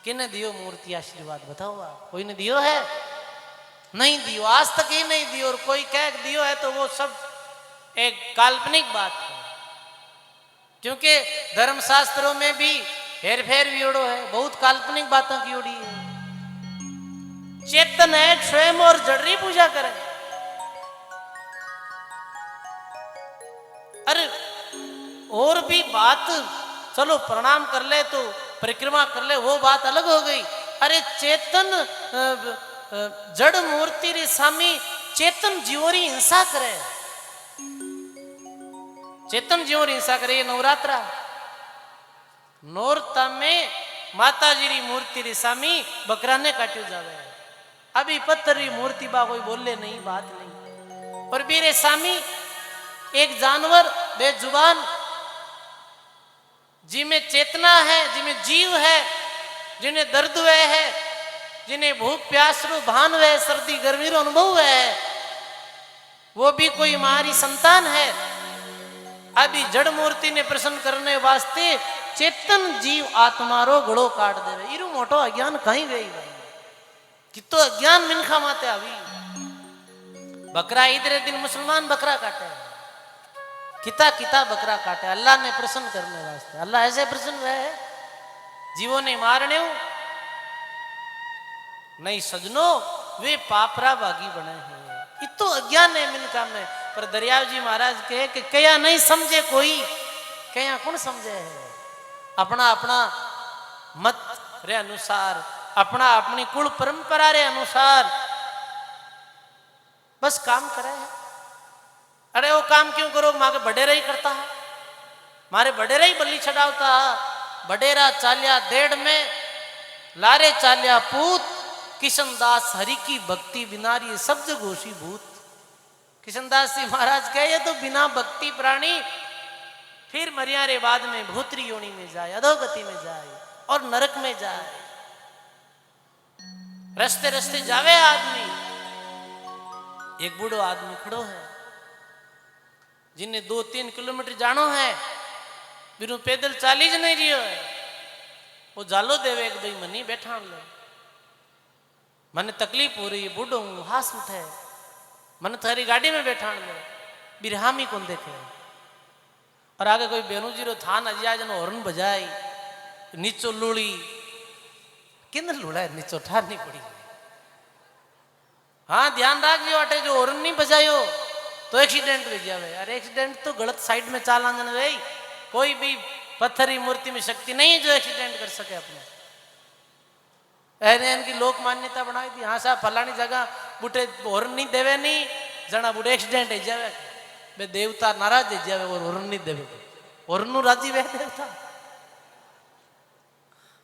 किने दियो मूर्ति आशीर्वाद बताओ आप, कोई ने दियो है नहीं दियो, आज तक ही नहीं दियो। और कोई कह दियो है तो वो सब एक काल्पनिक बात है, क्योंकि धर्मशास्त्रों में भी हेर फेर भी उड़ो है, बहुत काल्पनिक बातों की उड़ी है। चेतन है स्वयं और जड़री पूजा करे। अरे और भी बात चलो प्रणाम कर ले तो परिक्रमा कर ले वो बात अलग हो गई। अरे चेतन जड़ मूर्ति रे सामी चेतन जीवोरी हिंसा करे, चेतन जीवोरी हिंसा करे। ये नवरात्रा नौरता में माता जी री मूर्ति रे सामी बकरा ने काट्यो जावे। अभी पत्थर री मूर्ति बा कोई बोले नहीं बात नहीं। और बीरे सामी एक जानवर बेजुबान जिनमें चेतना है, जिनमें जीव है, जिन्हें दर्द हुए है, जिन्हें भूख प्यास रो भान है, सर्दी गर्मी रो अनुभव है, वो भी कोई हमारी संतान है। अभी जड़ मूर्ति ने प्रसन्न करने वास्ते चेतन जीव आत्मा रो गड़ो काट देवे। इरू मोटो अज्ञान कहीं गई भाई, कितो अज्ञान मिनखा माते आवी। बकरा इधर दिन मुसलमान बकरा काटे, किता किता बकरा काटे अल्लाह ने प्रसन्न करने वास्ते। अल्लाह ऐसे प्रसन्न है, जीवों ने मारने नहीं सजनो, वे पापरा बागी बने हैं। इतो अज्ञान है मिनका में। पर दरियाव जी महाराज कहे कि कया नहीं समझे कोई, कया कौन समझे है। अपना अपना मत रे अनुसार, अपना अपनी कुल परंपरा रे अनुसार बस काम करे है। अरे वो काम क्यों करो, मारे बडेरा ही करता है, मारे बडेरा ही बलि चढ़ावता। बडेरा चालिया देड़ में लारे चालिया पूत, किशनदास हरि की भक्ति बिनारी सब जगोशी भूत। किशनदास जी महाराज कहे ये तो बिना भक्ति प्राणी फिर मरिया रे बाद में भूतरी योनि में जाए, अधोगति में जाए और नरक में जाए। रस्ते रस्ते जावे आदमी, एक बूढ़ो आदमी खड़ो है जिन्हें 2-3 किलोमीटर जानो है, बिनु पैदल चाली ज नहीं रियो है। वो जालो देवे एक भाई मनी बैठा ले, मन तकलीफ हो रही है, बूढ़ो हूं, हाथ उठे, मन थारी गाड़ी में बैठा ले, बिरहामी कौन देखे। और आगे कोई बेनू जीरो थान अजिया जन हॉर्न बजाई, नीचो लूड़ी किन लूड़ा है, नीचो ठार नहीं पड़ी। हाँ ध्यान राख जो अटे जो हॉर्न नहीं बजायो तो एक्सीडेंट हो जावे। अरे एक्सीडेंट तो गलत साइड में चाल आने भाई, कोई भी पत्थरी मूर्ति में शक्ति नहीं है जो एक्सीडेंट कर सके अपने। ऐने इनकी लोक मान्यता बनाई थी, हाँ साहब फलानी जगह बूटे हॉर्न नहीं देवे नहीं जना बूटे एक्सीडेंट हो जावे, बे देवता नाराज हो जावे और हॉर्न नहीं देवे। हॉर्न राजी वे देवता,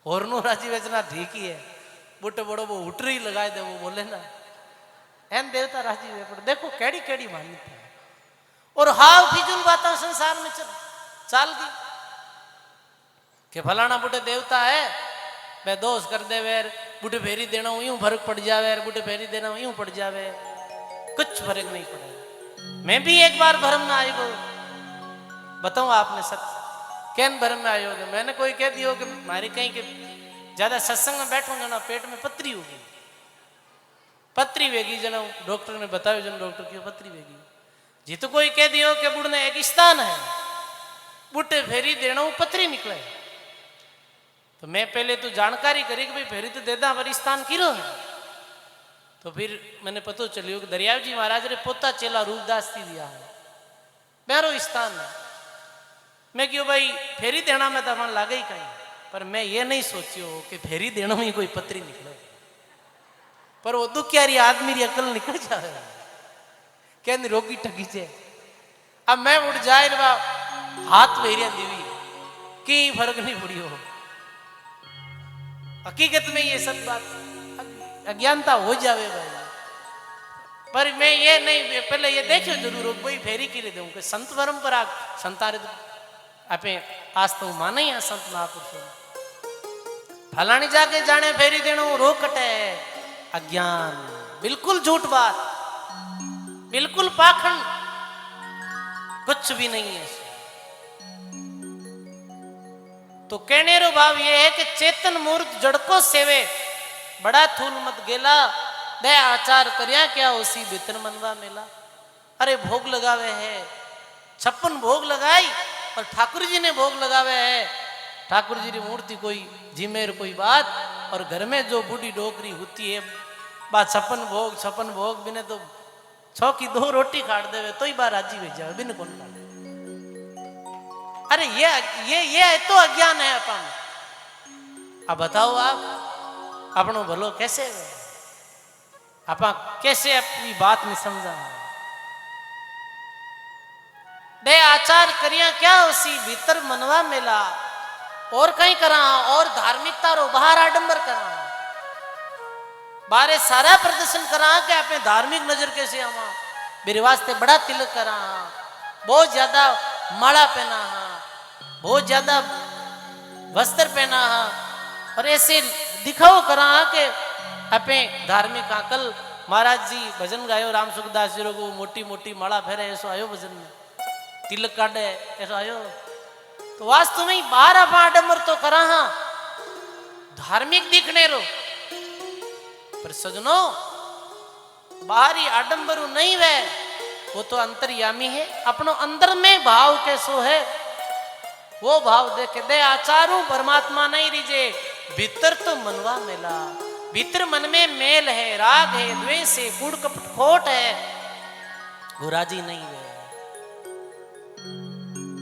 हॉर्न राजी वेचना ठीक ही है, बूटे बड़ो वो उटरी लगाए दे वो बोले ना, एन देवता राजी वे। पर देखो केड़ी केड़ी मान्यता है। और हाव फिजूल बातें संसार में चाल दी कि फलाना बूटे देवता है, मैं दोष कर दे वेर, बूटे फेरी देना यूं फर्क पड़ जावे, बूटे फेरी देना यूं पड़ जावे, कुछ फर्क नहीं पड़ेगा। मैं भी एक बार भरम में आई गो, बताऊं आपने सत्य कैन भरम में आयो। मैंने कोई कह दियो कि मारी कहीं के ज्यादा सत्संग में बैठो जना पेट में पथरी होगी, पथरी वेगी जना डॉक्टर ने बताया, जन डॉक्टर की पथरी वेगी जी। तो कोई कह दियो कि बुढ़ने एक स्थान है, बूटे फेरी देना पथरी निकले। तो मैं पहले तो जानकारी करी कि भाई फेरी तो देदा हमारी स्थान किरो है। तो फिर मैंने पता चलियो कि दरियाव जी महाराज रे पोता चेला रूपदास थी दिया है, मेरो स्थान है। मैं क्यों भाई फेरी देना में तो मन लागे ही कहीं, पर मैं ये नहीं सोचियो कि फेरी देना में कोई पत्री निकले। पर वो दुखियारी आदमी री अकल निकल जाए, कहनी रोगी ठगी से। अब मैं उठ जाए हाथ भेरिया देवी की फर्क नहीं पड़ी हो। हकीकत में ये सब बात अज्ञानता हो जावे भाई। पर मैं ये नहीं, पहले ये देखो जरूर कोई फेरी की दूं कि संत परंपरा संतारे आपे आज तो माने ही संत महापुरुषों फलानी जाके जाने फेरी देना रोक कटे अज्ञान, बिल्कुल झूठ बात, बिल्कुल पाखंड, कुछ भी नहीं है। तो कहने रो भाव ये है कि चेतन मूर्त जड़को सेवे, बड़ा थूल मत गेला, दे आचार करिया क्या उसी भीतर मनवा मेला। अरे भोग लगावे है, 56 भोग लगाई और ठाकुर जी ने भोग लगावे है। ठाकुर जी की मूर्ति कोई जिमेर कोई बात, और घर में जो बूढ़ी डोकरी होती है बात 56 भोग बिने तो 6 की 2 रोटी खाट देवे तो ही बार राजी हो जावे, बिन कौन खाटे। अरे ये तो अज्ञान है अपन। अब बताओ आप अपनो भलो कैसे, आप कैसे अपनी बात नहीं समझा। दे आचार करिया क्या उसी भीतर मनवा मेला, और कहीं करा और धार्मिकता रो बाहर आडंबर करा, बारे सारा प्रदर्शन करा के अपने धार्मिक नजर कैसे आवा। मेरे वास्ते बड़ा तिलक करा, बहुत ज्यादा माला पहना, बहुत ज्यादा वस्त्र पहना, और ऐसे दिखाओ करा के अपे धार्मिक आकल महाराज जी भजन गायो राम सुखदास जी को मोटी मोटी माला फेरे ऐसो आयो भजन में तिलक काटे ऐसो आयो तो वास्तव में बार आप आडम्बर तो करा हाँ धार्मिक दिखने रो पर सजनो बाहरी आडम्बरू नहीं वे वो तो अंतर्यामी है अपनो अंदर में भाव कैसो है वो भाव देखे दे आचारू परमात्मा नहीं रिजे भीतर तो मनवा मेला भीतर मन में मेल है राग है द्वेष है कूड़ कपट खोट है वो राजी नहीं वे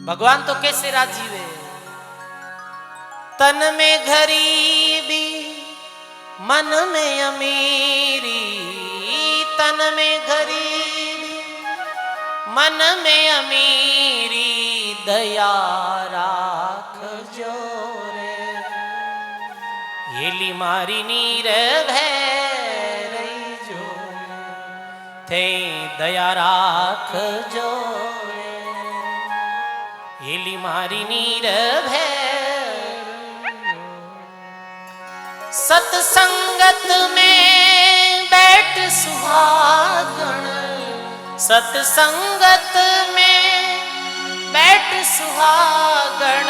भगवान तो कैसे राजी वे तन में गरीबी मन में अमीरी तन में गरीबी मन में अमीरी दया राख जो रे हेली मारी नीर भैरई जो थे दया राख जो रे हेली मारी नीर भैर सत्संगत में बैठ सुहागण सत्संगत में बैठ सुहागण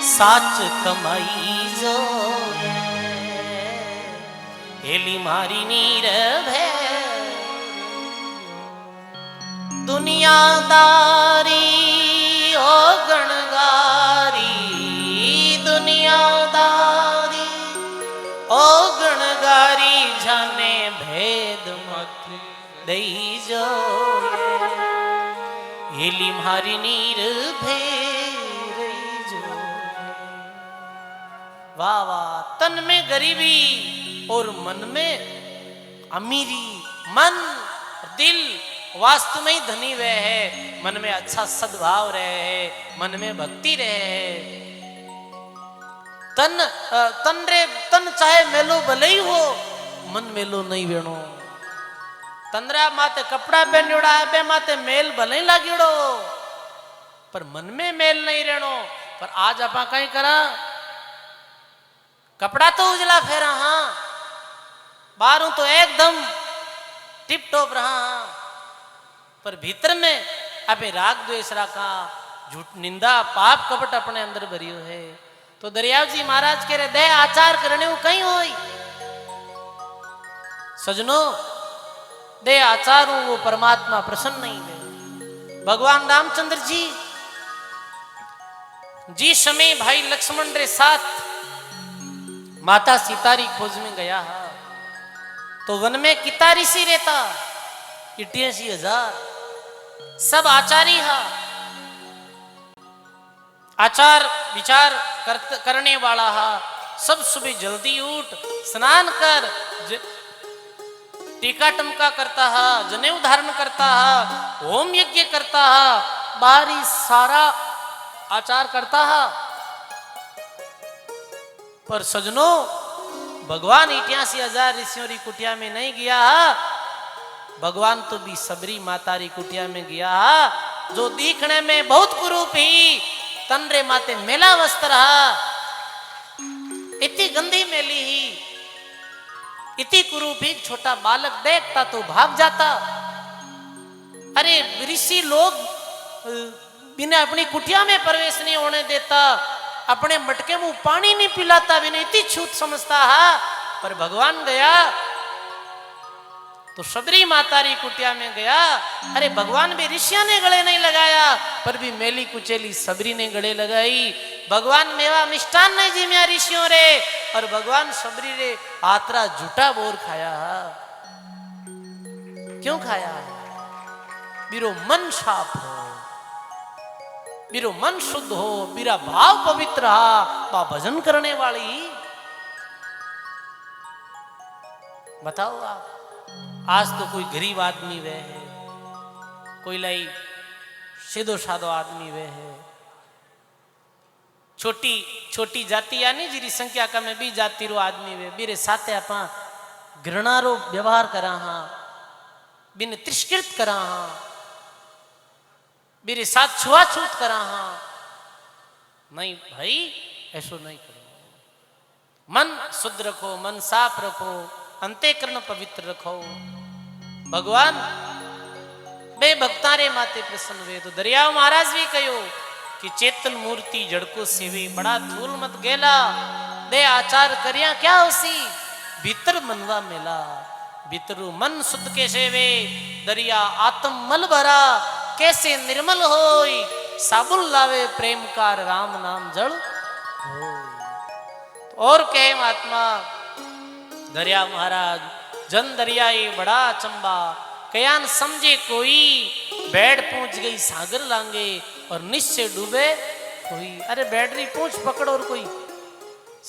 साच कमाई जो हेली मारी नीर भैर दुनियादारी ओ गणगारी दुनियादारी ओ गणगारी जाने भेद मत दई जो हेली मारी नीर भेर जो वाह वाह तन में गरीबी और मन में अमीरी मन दिल वास्तु में ही धनी वह है मन में अच्छा सद्भाव रहे मन में भक्ति रहे तन चाहे मेलो भले ही हो मन मेलो नहीं वेणो तंद्रा माते कपड़ा पहनोड़ा है माते मेल भले ही लागेड़ो पर मन में मेल नहीं रहनो पर आज आप कहीं करा कपड़ा तो उजला फेरा हाँ बाहरों तो एकदम टिप टॉप रहा हाँ पर भीतर में अबे राग द्वेष रखा झूठ निंदा पाप कपट अपने अंदर भरियो है तो दरियाव जी महाराज कह रहे दे आचार करने वो कहीं होई सजनो दे आचार वो परमात्मा प्रसन्न नहीं है भगवान रामचंद्र जी समय भाई लक्ष्मण रे साथ माता सीता री खोज में गया हा तो वन में किता ऋषि रहता 88,000 सब आचारी हा आचार विचार करने वाला हा सब सुबह जल्दी उठ स्नान कर टीका टमका करता हा जनेऊ धारण करता हा होम यज्ञ करता हा बारी सारा आचार करता हा पर सजनो भगवान 88,000 ऋषियों री कुटिया में नहीं गया हा भगवान तो भी सबरी माता री कुटिया में गया हा जो दिखने में बहुत कुरूप ही तन रे माते मेला वस्त्र हा इतनी गंदी मेली ही इतनी कुरूप ही छोटा बालक देखता तो भाग जाता अरे ऋषि लोग बिना अपनी कुटिया में प्रवेश नहीं होने देता अपने मटके मुंह पानी नहीं पिलाता बिना इतनी छूत समझता है पर भगवान गया तो सबरी माता री कुटिया में गया अरे भगवान भी ऋषिया ने गले नहीं लगाया पर भी मेली कुचेली सबरी ने गले लगाई भगवान मेवा मिष्टान नहीं जिम्या ऋषियों रे और भगवान सबरी रे आतरा झूठा बोर खाया क्यों खाया बिरो मन साफ हो बिरो मन शुद्ध हो बिरा भाव पवित्र हा बा भजन करने वाली बताओ आप आज तो कोई गरीब आदमी वह है कोई लाई सीधो साधो आदमी वह है छोटी छोटी जाति यानी जीरी संख्या का में भी जाति रो आदमी वे बीरे साथे आपा घृणा रो व्यवहार करा हाँ बिन तिरस्कृत करा हाँ बीरे साथ छुआछूत करा हाँ नहीं भाई ऐसो नहीं करो मन शुद्ध रखो मन साफ रखो अंतेकरण पवित्र रखो। भगवान बे भक्तारे माते प्रसन्न हुए तो दरियाव महाराज भी कहो कि चेतन मूर्ति जड़को सेवे बड़ा धूल मत गेला दे आचार करिया क्या होसी भीतर मनवा मेला भीतरु मन शुद्ध के सेवे दरिया आत्म मल भरा कैसे निर्मल होई साबुन लावे प्रेम कार राम नाम जल और कहे महात्मा दरिया महाराज जन दरियाई बड़ा चंबा कयान समझे कोई बैठ पहुंच गई सागर लांगे और निश्चय डूबे कोई। अरे बैटरी पूंछ पकड़ और कोई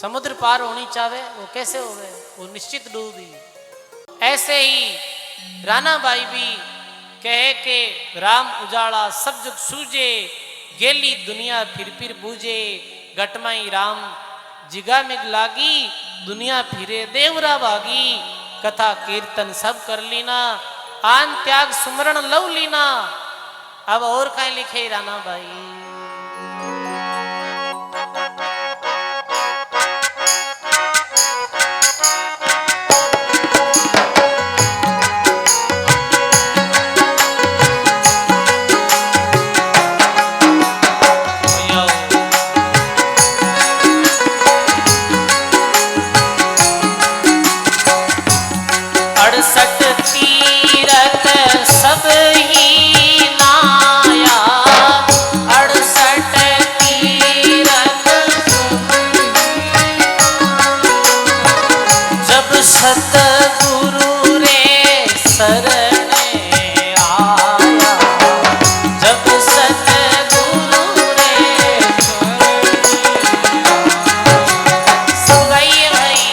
समुद्र पार होनी चाहे वो कैसे हो गए वो निश्चित डूबी। ऐसे ही राणा बाई भी कहे के राम उजाड़ा सब जुग सूझे गेली दुनिया फिर बूझे गटमाई राम जिगा में लागी दुनिया फिरे देवरा भागी कथा कीर्तन सब कर लीना आन त्याग सुमरण लव लीना। अब और कहीं लिखे राणा भाई सब ही नाया 68 तीरथ जब सतगुरु रे शरण आया जब सतगुरु रे सब गई भाई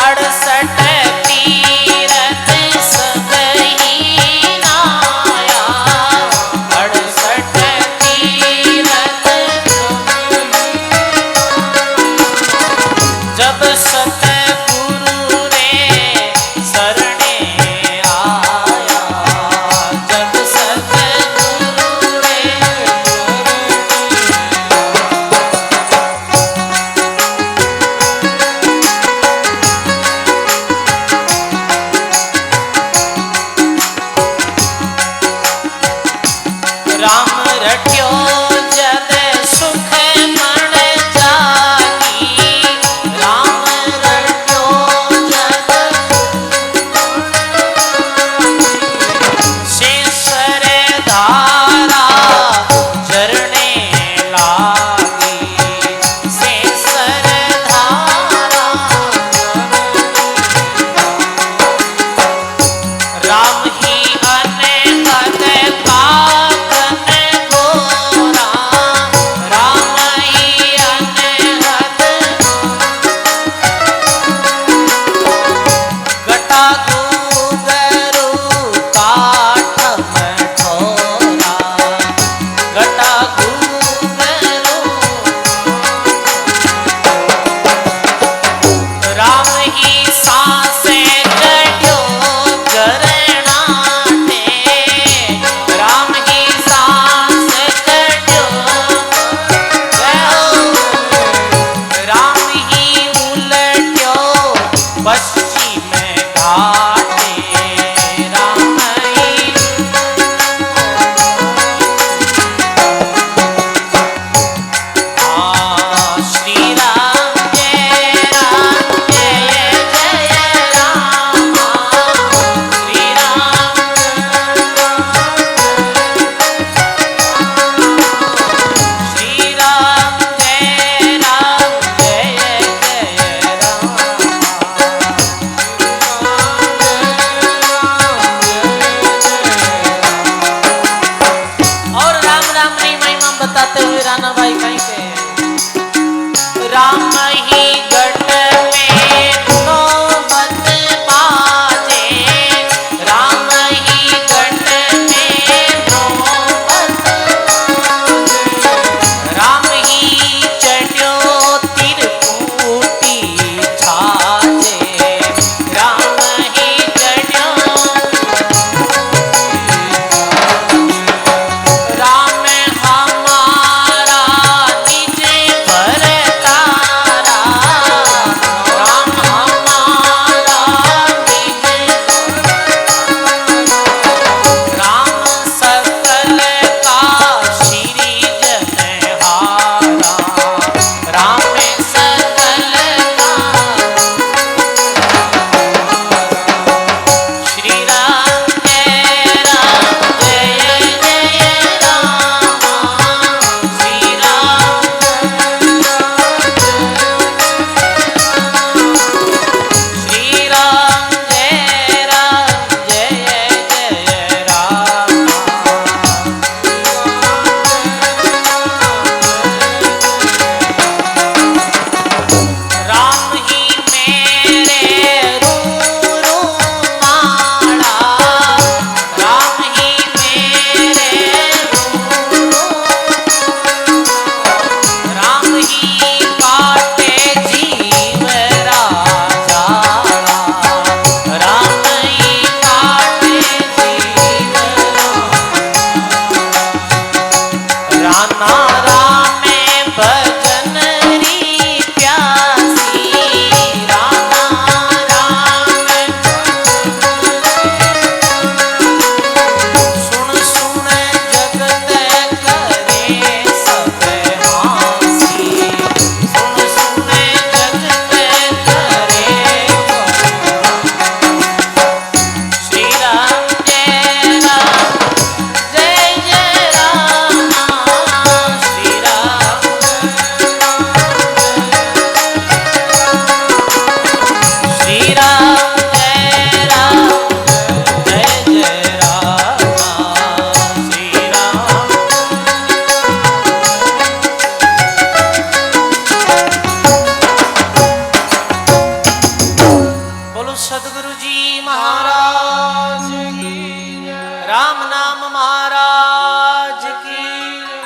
68 तीरथ महाराज की जय। राम नाम महाराज की जय।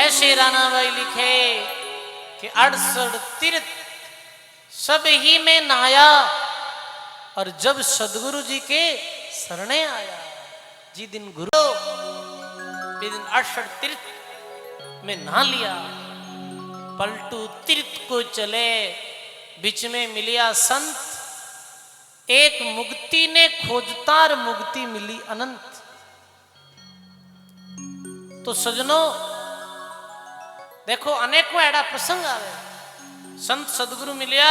ऐसे राणा भाई लिखे कि 68 तीर्थ सब ही में नहाया और जब सदगुरु जी के शरणे आया। जी दिन गुरु वे दिन 68 तीर्थ में नहा लिया। पलटू तीर्थ को चले बीच में मिलिया संत। एक मुक्ति ने खोजतार मुक्ति मिली अनंत। तो सजनों देखो अनेकों एड़ा प्रसंग आवे। संत सदगुरु मिलिया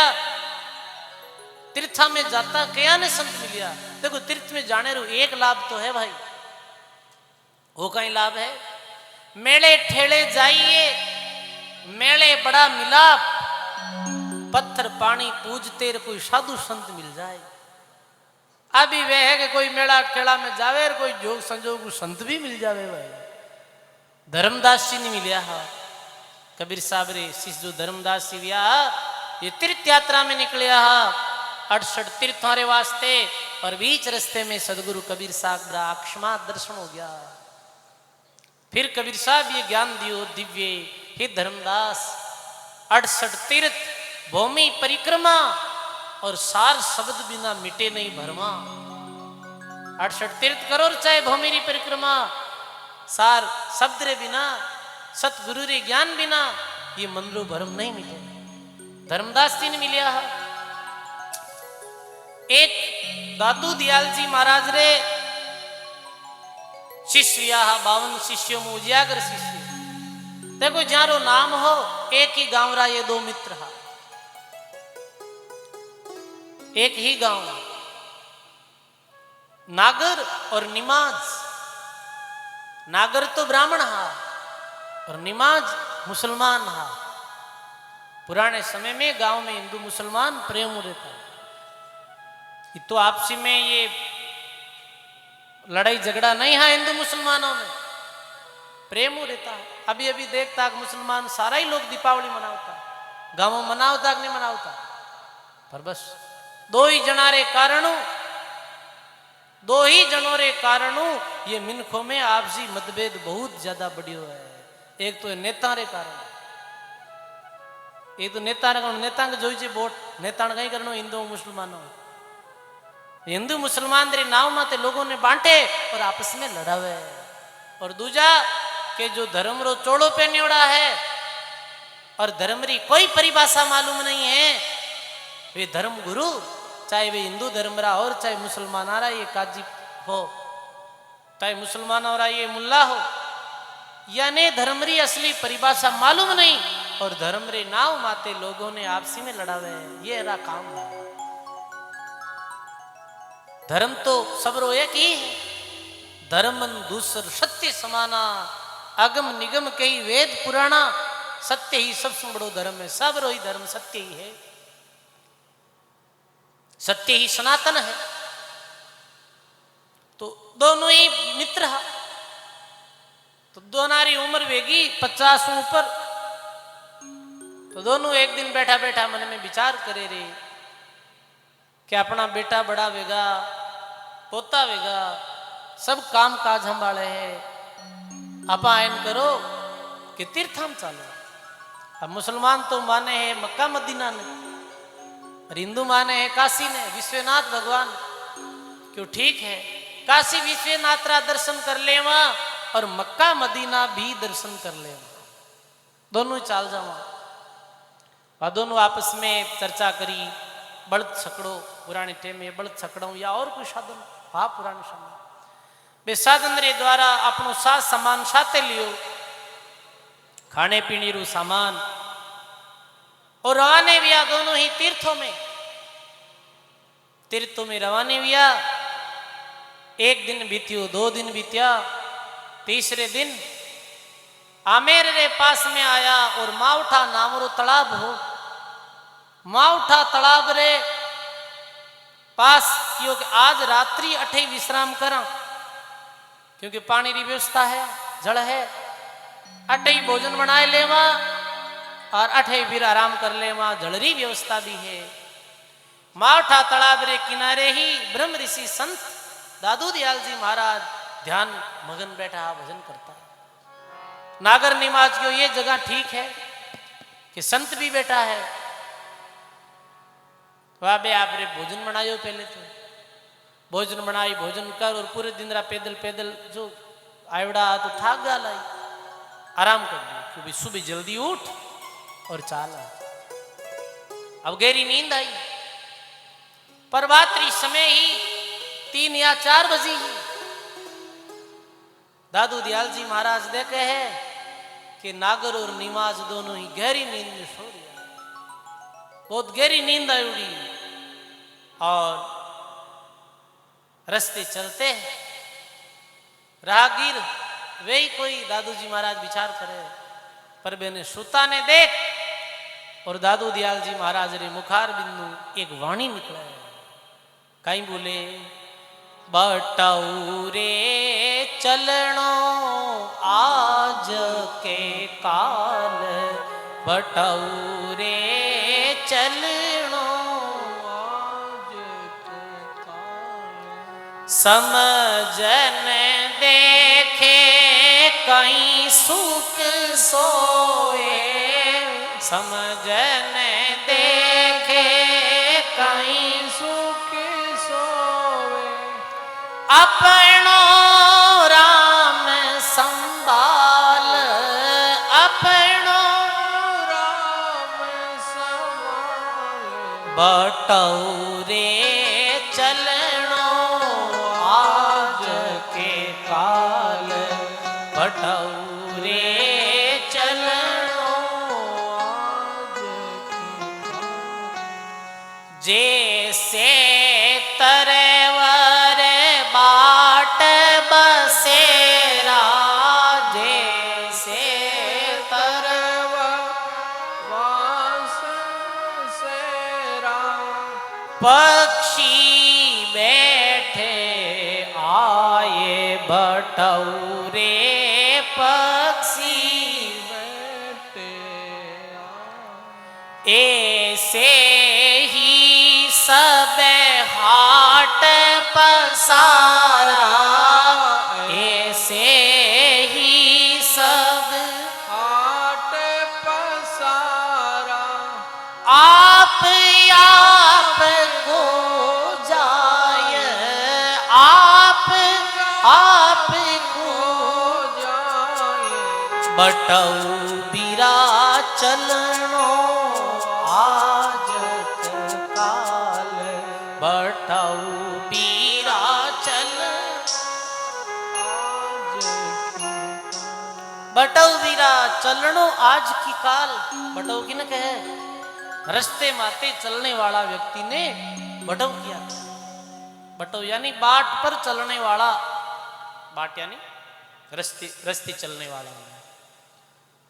तीर्था में जाता क्या ने संत मिलिया। देखो तीर्थ में जाने रो एक लाभ तो है भाई। वो कहीं लाभ है मेले ठेले जाइए मेले बड़ा मिलाप। पत्थर पानी पूजते कोई साधु संत मिल जाए। अभी वह है कि कोई मेला ठेला में जावे और कोई जोग संजोग संत भी मिल जावे भाई। धर्मदास जी ने मिलिया हा कबीर साहब रे शिष्य जो धर्मदास जी विया ये तीर्थ यात्रा में निकलिया हा 68 तीर्थों रे वास्ते। और बीच रस्ते में सदगुरु कबीर साहब का अकस्मात दर्शन हो गया। फिर कबीर साहब ये ज्ञान दियो दिव्य हे धर्मदास 68 तीर्थ भूमि परिक्रमा और सार शब्द बिना मिटे नहीं भरमा। 68 तीर्थ करो चाहे भूमि री परिक्रमा सार शब्द रे बिना सतगुरु रे ज्ञान बिना ये मंदरो भरम नहीं मिटे। धर्मदास जी ने मिलिया है। एक दादू दयाल जी महाराज रे शिष्य 52 शिष्यों में उजियागर शिष्य। देखो जारो नाम हो एक ही गांव रा ये दो मित्र हा। एक ही गांव नागर और निमाज। नागर तो ब्राह्मण हा और निमाज मुसलमान हा। पुराने समय में गांव में हिंदू मुसलमान प्रेम रहता। ये तो आपसी में ये लड़ाई झगड़ा नहीं है। हिंदू मुसलमानों में प्रेम रहता है। अभी अभी देखता मुसलमान सारा ही लोग दीपावली मनावता गांव में मनावता कि नहीं मनावता। पर बस दो ही जनारे कारणों ये मिनखों में आपसी मतभेद बहुत ज्यादा बढ़ियो है। एक तो नेता रे कारण एक तो नेता के जो वोट नेता कहीं करनो हिंदू मुसलमानों हिंदू मुसलमान रे नाव माते लोगों ने बांटे और आपस में लड़ावे। और दूजा के जो धर्म रो चोड़ो पहनियोड़ा है और धर्म री कोई परिभाषा मालूम नहीं है। वे धर्म गुरु चाहे वे हिंदू धर्म रा और चाहे मुसलमान रा ये काजी हो चाहे मुसलमान रा ये मुल्ला हो यानी धर्म री असली परिभाषा मालूम नहीं और धर्म रे नाव माते लोगों ने आपसी में लड़ावे। ये रा काम है। धर्म तो सबरो एक ही है। धर्मन दूसर सत्य समाना अगम निगम कई वेद पुराना। सत्य ही सबसे बड़ो धर्म है। सब रो ही धर्म सत्य ही है। सत्य ही सनातन है। तो दोनों ही मित्र है। तो दोनारी उम्र वेगी 50 ऊपर। तो दोनों एक दिन बैठा बैठा मन में विचार करे रे कि अपना बेटा बड़ा वेगा पोता वेगा सब काम काज संभाले है। आप आयन करो कि तीर्थम चालो। अब मुसलमान तो माने है मक्का मदीना ने और हिंदू माने है काशी ने विश्वनाथ भगवान। क्यों ठीक है काशी विश्वनाथ रा दर्शन कर ले वहां और मक्का मदीना भी दर्शन कर ले। दोनों चाल जावा और दोनों आपस में चर्चा करी। बड़द छकड़ो पुराने टेम में बड़द छकड़ो या और कोई साधन हाँ पुराने समय वे साधन रे द्वारा अपनो साथ सामान साथे लियो खाने पीने रू सामान और रवाने विया दोनों ही तीर्थों में रवाने विया। एक दिन बीतियो 2 दिन बीतिया। तीसरे दिन आमेर रे पास में आया और माउठा नामरो तालाब हो। माउठा तालाब रे पास क्यों कि आज रात्रि अठे विश्राम करा क्योंकि पानी की व्यवस्था है जल है। अठे ही भोजन बनाए लेवा और अठे फिर आराम कर लेवा जल री व्यवस्था भी है। मावठा तालाब रे किनारे ही ब्रह्म ऋषि संत दादू दयाल जी महाराज ध्यान मगन बैठा भजन करता है। नागर निमाज की ये जगह ठीक है कि संत भी बैठा है। वाह बे आप रे भोजन बनायो, पहले तो भोजन बनाई, भोजन कर और पूरे दिन रहा पैदल पैदल जो आयवड़ा तो थाक गा लाई, आराम कर दी क्योंकि सुबह जल्दी उठ और चाला। अब गहरी नींद आई, प्रभातरी समय ही 3 या 4 बजे ही दादू दयाल जी महाराज देखे है कि नागर और निमाज दोनों ही गहरी नींद में सो रहे, बहुत गहरी नींद आई उड़ी। और रास्ते चलते हैं, राहगीर वे ही कोई दादू जी महाराज विचार करे, पर बेने सुता ने देख और दादू दयाल जी महाराज रे मुखार बिंदु एक वाणी निकला है। कहीं बोले, बटऊ रे चलनो आज के काल, बटऊ रे चलनो आज के काल, समझन देखे कहीं सुख सोए, समझन देखे कहीं सुख सोए, अपनो राम संभाल, अपनो राम संभाल, बटऊ रे चलनो आज के काल, बटऊ रे चलनो आज के काल। जैसे तरवर बाट बसेरा, जैसे तरवर वास बसेरा, पक्षी बैठे आए बटऊ रे, पक्षी बैठे आए, ऐसे ही सब हाट पसारा, ऐसे ही सब हाट पसारा, आप को जाय, आप को जाय, बटऊ बीरा चलनो आज के काल, बटऊ बीरा चल आज के काल, बटऊ बीरा चलनो आज की काल। बटऊ की न कहे, रस्ते माते चलने वाला व्यक्ति ने बटऊ किया। बटऊ यानी बाट पर चलने वाला, बाट यानी रस्ते चलने वाला।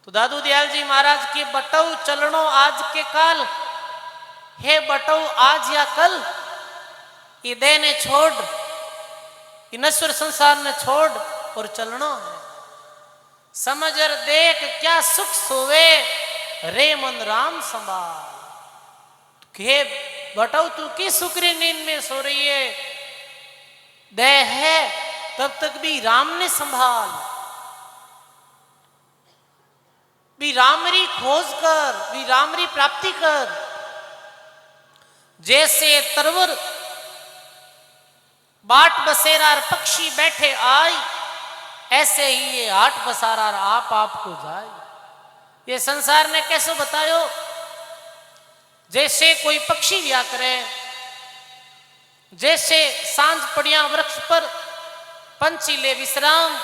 तो दादू दयाल जी महाराज के बटऊ चलनो आज के काल, हे बटऊ आज या कल, ये देह ने छोड़, ये नश्वर संसार ने छोड़ और चलनो है। समझर देख क्या सुख सोवे, रे मन राम संभाल। हे बटऊ तू की सुकरी नींद में सो रही है, देह है तब तक भी राम ने संभाल, भी रामरी खोज कर, भी रामरी प्राप्ति कर। जैसे तरवर बाट बसेरार पक्षी बैठे आई, ऐसे ही ये हाट बसारार आप को जाए। ये संसार ने कैसे बतायो, जैसे कोई पक्षी व्या करे, जैसे सांझ पड़िया वृक्ष पर पंछी ले विश्राम,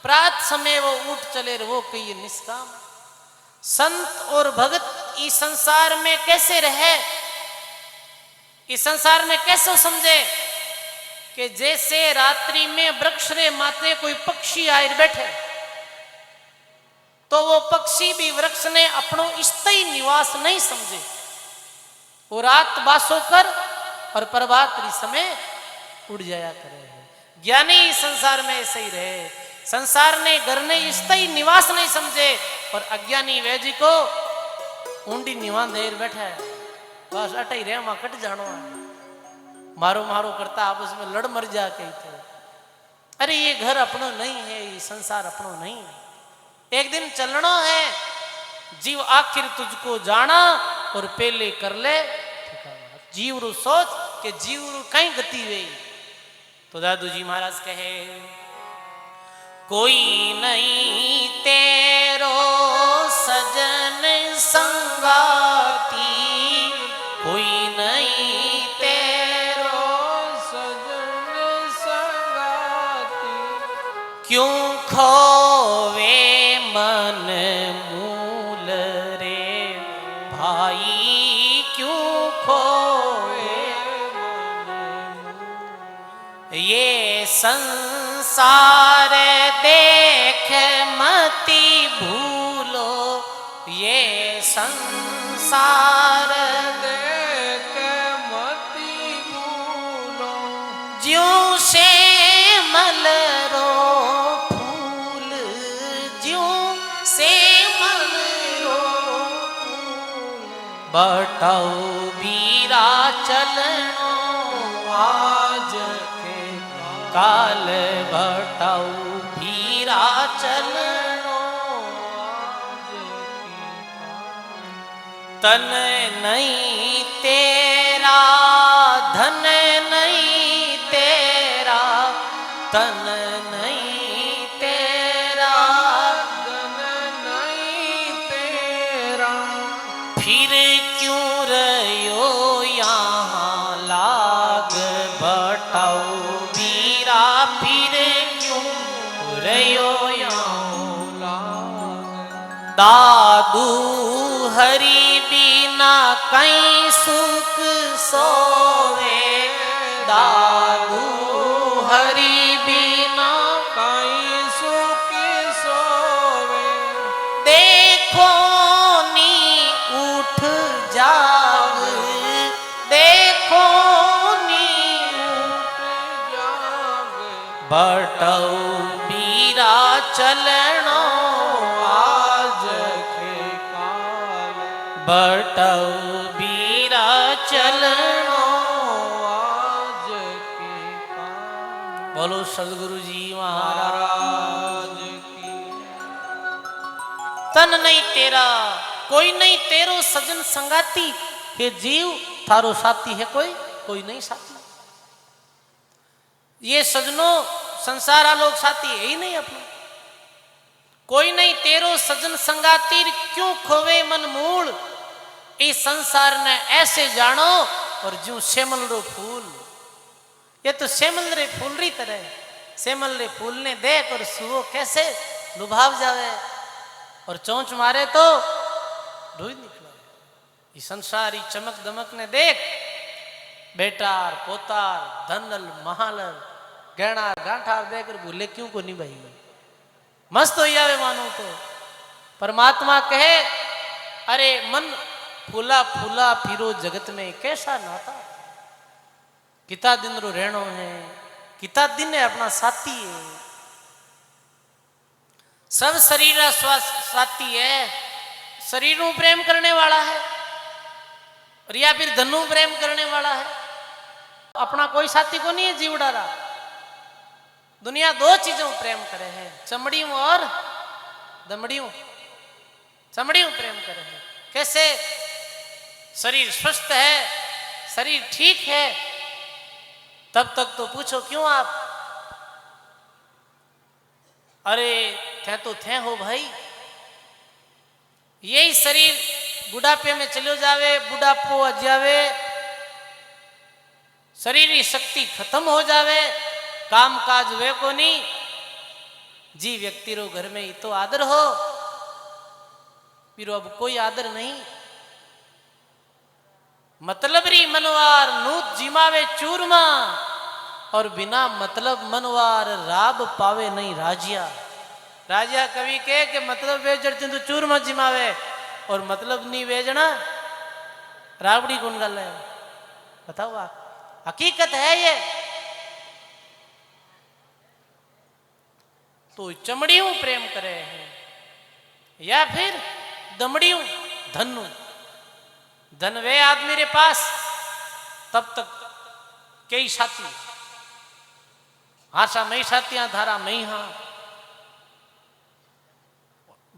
प्रात समय वो उठ चले वो कही निष्काम। संत और भगत इस संसार में कैसे रहे, इस संसार में कैसे समझे कि जैसे रात्रि में वृक्ष रे माथे कोई पक्षी आए बैठे, तो वो पक्षी भी वृक्ष ने अपनो स्थायी निवास नहीं समझे। वो रात बासो कर और प्रभात समय उड़ जाया करे। ज्ञानी इस संसार में ऐसे ही रहे। संसार ने घर ने स्थायी निवास नहीं समझे और अज्ञानी वैजी को ऊंडी निवान देर बैठा है। बस अट ही रहा कट जानो है मारो मारो करता आपस में लड़ मर जा कही थे। अरे ये घर अपनो नहीं है, ये संसार अपनो नहीं है, एक दिन चलना है। जीव आखिर तुझको जाना और पहले कर ले जीव रू सोच के जीव रू कहीं गति वे। तो दादू जी महाराज कहे कोई नहीं तेरो सजन संगाती, कोई नहीं तेरो सजन संगाती, क्यों खोवे मन मूल रे भाई, क्यों खोवे ये संसार देख मती भूलो, ये संसार देख मती भूलो, ज्यों से मलरो फूल, ज्यों से मलरो बटाऊ बीरा चलनो आज के काल, बटाऊ बीरा चलनो तन नहीं तेरा धन नहीं तेरा, तन नहीं तेरा धन नहीं तेरा, फिर क्यों रहो यहाँ लाग बटाऊ बीरा, फिर क्यों रहो यहाँ दादू हरि बिना कहीं सुख सोवे, दादू हरि बिना कहीं सुख सोवे, देखो नी उठ जाग, देखो नी उठ जाग, बटाऊ बीरा चलनो आज के काल, बटाऊ बीरा चलनो आज के काल, बोलो सदगुरु जी महाराज महाराज की। तन नहीं तेरा कोई नहीं तेरो सजन संगाती, हे जीव थारो साथी है कोई, कोई नहीं साथी। ये सजनों संसार आलोक साथी है ही नहीं अपना, कोई नहीं तेरो सजन संगाती, क्यों खोवे मन मूल, इस संसार ने ऐसे जानो और जो श्यामल रो फूल, ये तो श्यामल रे फूल री तरह, श्यामल रे फूल ने देख और सुओ कैसे लुभाव जावे और चोंच मारे तो रोई निकला। ये संसारी चमक दमक ने देख बेटार पोतार धनल महालर गहना गांठार देकर भूले क्यों को नहीं भाई, मस्त हो जावे मानो तो। परमात्मा कहे अरे मन फूला फूला फिरो जगत में कैसा नाता, किता दिन रो रहनो है, किता दिन है अपना साथी है, सब शरीर साथी है, शरीर ਨੂੰ प्रेम करने वाला है और या फिर धन ਨੂੰ प्रेम करने वाला है, अपना कोई साथी को नहीं है जीव डारा। दुनिया दो चीजों प्रेम करे है, चमड़ियों और दमड़ियों, चमड़ियों प्रेम करे है। कैसे? शरीर स्वस्थ है, शरीर ठीक है, तब तक तो पूछो क्यों आप, अरे थे तो थे हो भाई, यही शरीर बुढ़ापे में चलो जावे, बुढ़ापो आ जावे, शरीर की शक्ति खत्म हो जावे, काम काज वे को नहीं, जी व्यक्ति रो घर में ही तो आदर हो, फिर अब कोई आदर नहीं। मतलब री मनवार नूत जिमावे चूरमा, और बिना मतलब मनवार राब पावे नहीं राजिया। राजिया कवि के कि मतलब वेजड़ते तो चूरमा जिमावे और मतलब नहीं वेजना राबड़ी कौन गल है, बताओ आप, हकीकत है ये। तो चमड़ियों प्रेम करे हैं या फिर दमड़ियों धनु, धन वे आदमी रे पास तब तक कई साथी हाशा मई साथियां धारा मई हाँ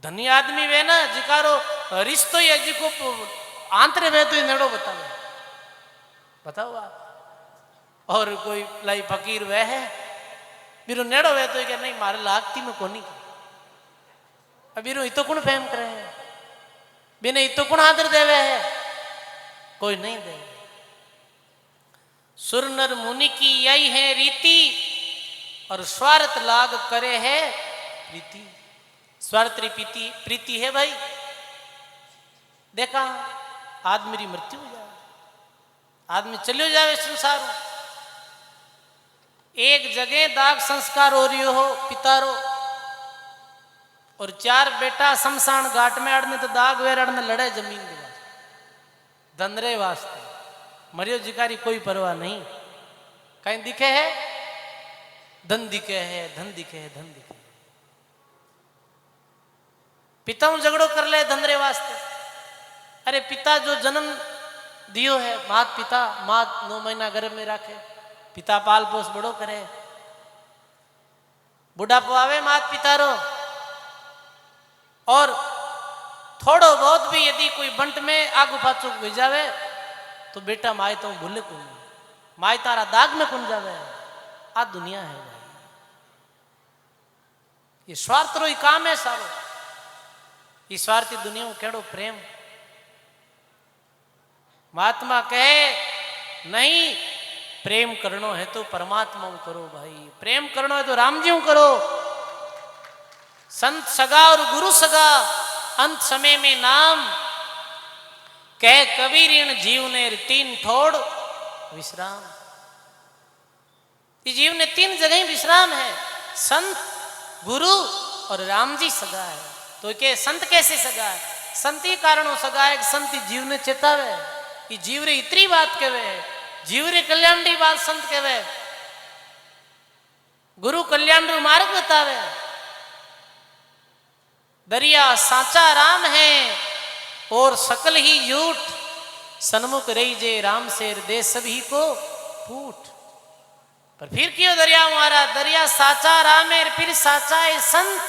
धनी आदमी वे ना जिकारो रिश्तो या जिको आंतरे वे तो नेड़ो बताओ आप। और कोई लाई फकीर वह है बिरो नेड़ो वे तो क्या नहीं मारे लागती में कोनी अब बिरो इतो कौन फहम करे है बिना इतो कौन आदर देवे है कोई नहीं दे। सुर नर मुनि की यही है रीति और स्वार्थ लाग करे है प्रीति। स्वार्थ प्रीति प्रीति है भाई। देखा आदमी री मृत्यु हो जाए आदमी चलियो जावे संसार एक जगह दाग संस्कार हो रही हो पितारो और 4 बेटा शमशान घाट में अड़ने तो दाग वेर अड़ने लड़े जमीन के वास्ते धंधरे वास्ते मरियो जिकारी कोई परवाह नहीं कहीं दिखे है धन दिखे है धन दिखे है धन दिखे पिता झगड़ो कर ले धंधरे वास्ते। अरे पिता जो जन्म दियो है मात पिता मात 9 महीना गर्भ में रखे पिता पाल पोस बड़ो करे बुढ़ापो आवे मात पिता रो और थोड़ो बहुत भी यदि कोई बंट में आगू पाछू हो जावे तो बेटा माए तो भूले कौन माए तारा दाग में कौन जावे आ दुनिया है भाई। ये स्वार्थ रो ही काम है सारो ये स्वार्थी दुनिया में केड़ो प्रेम। महात्मा कहे नहीं प्रेम करनो है तो परमात्मा करो भाई प्रेम करनो है तो राम जी करो। संत सगा और गुरु सगा अंत समय में नाम कह कबीर इन जीव ने 3 ठोड़ विश्राम। इस जीव ने 3 जगह ही विश्राम है संत गुरु और राम जी सगा है। तो के संत कैसे सगा है संत ही कारणों सगा है संत जीव ने चेतावे कि जीव रे इतनी बात कहवे जीव रे कल्याण री बात संत कहवे गुरु कल्याण रू मार्ग बतावे। दरिया साचा राम है और सकल ही झूठ सन्मुख रही जे राम शेर दे सभी को फूट। पर फिर क्यों दरिया मारा दरिया साचा राम है फिर साचा है संत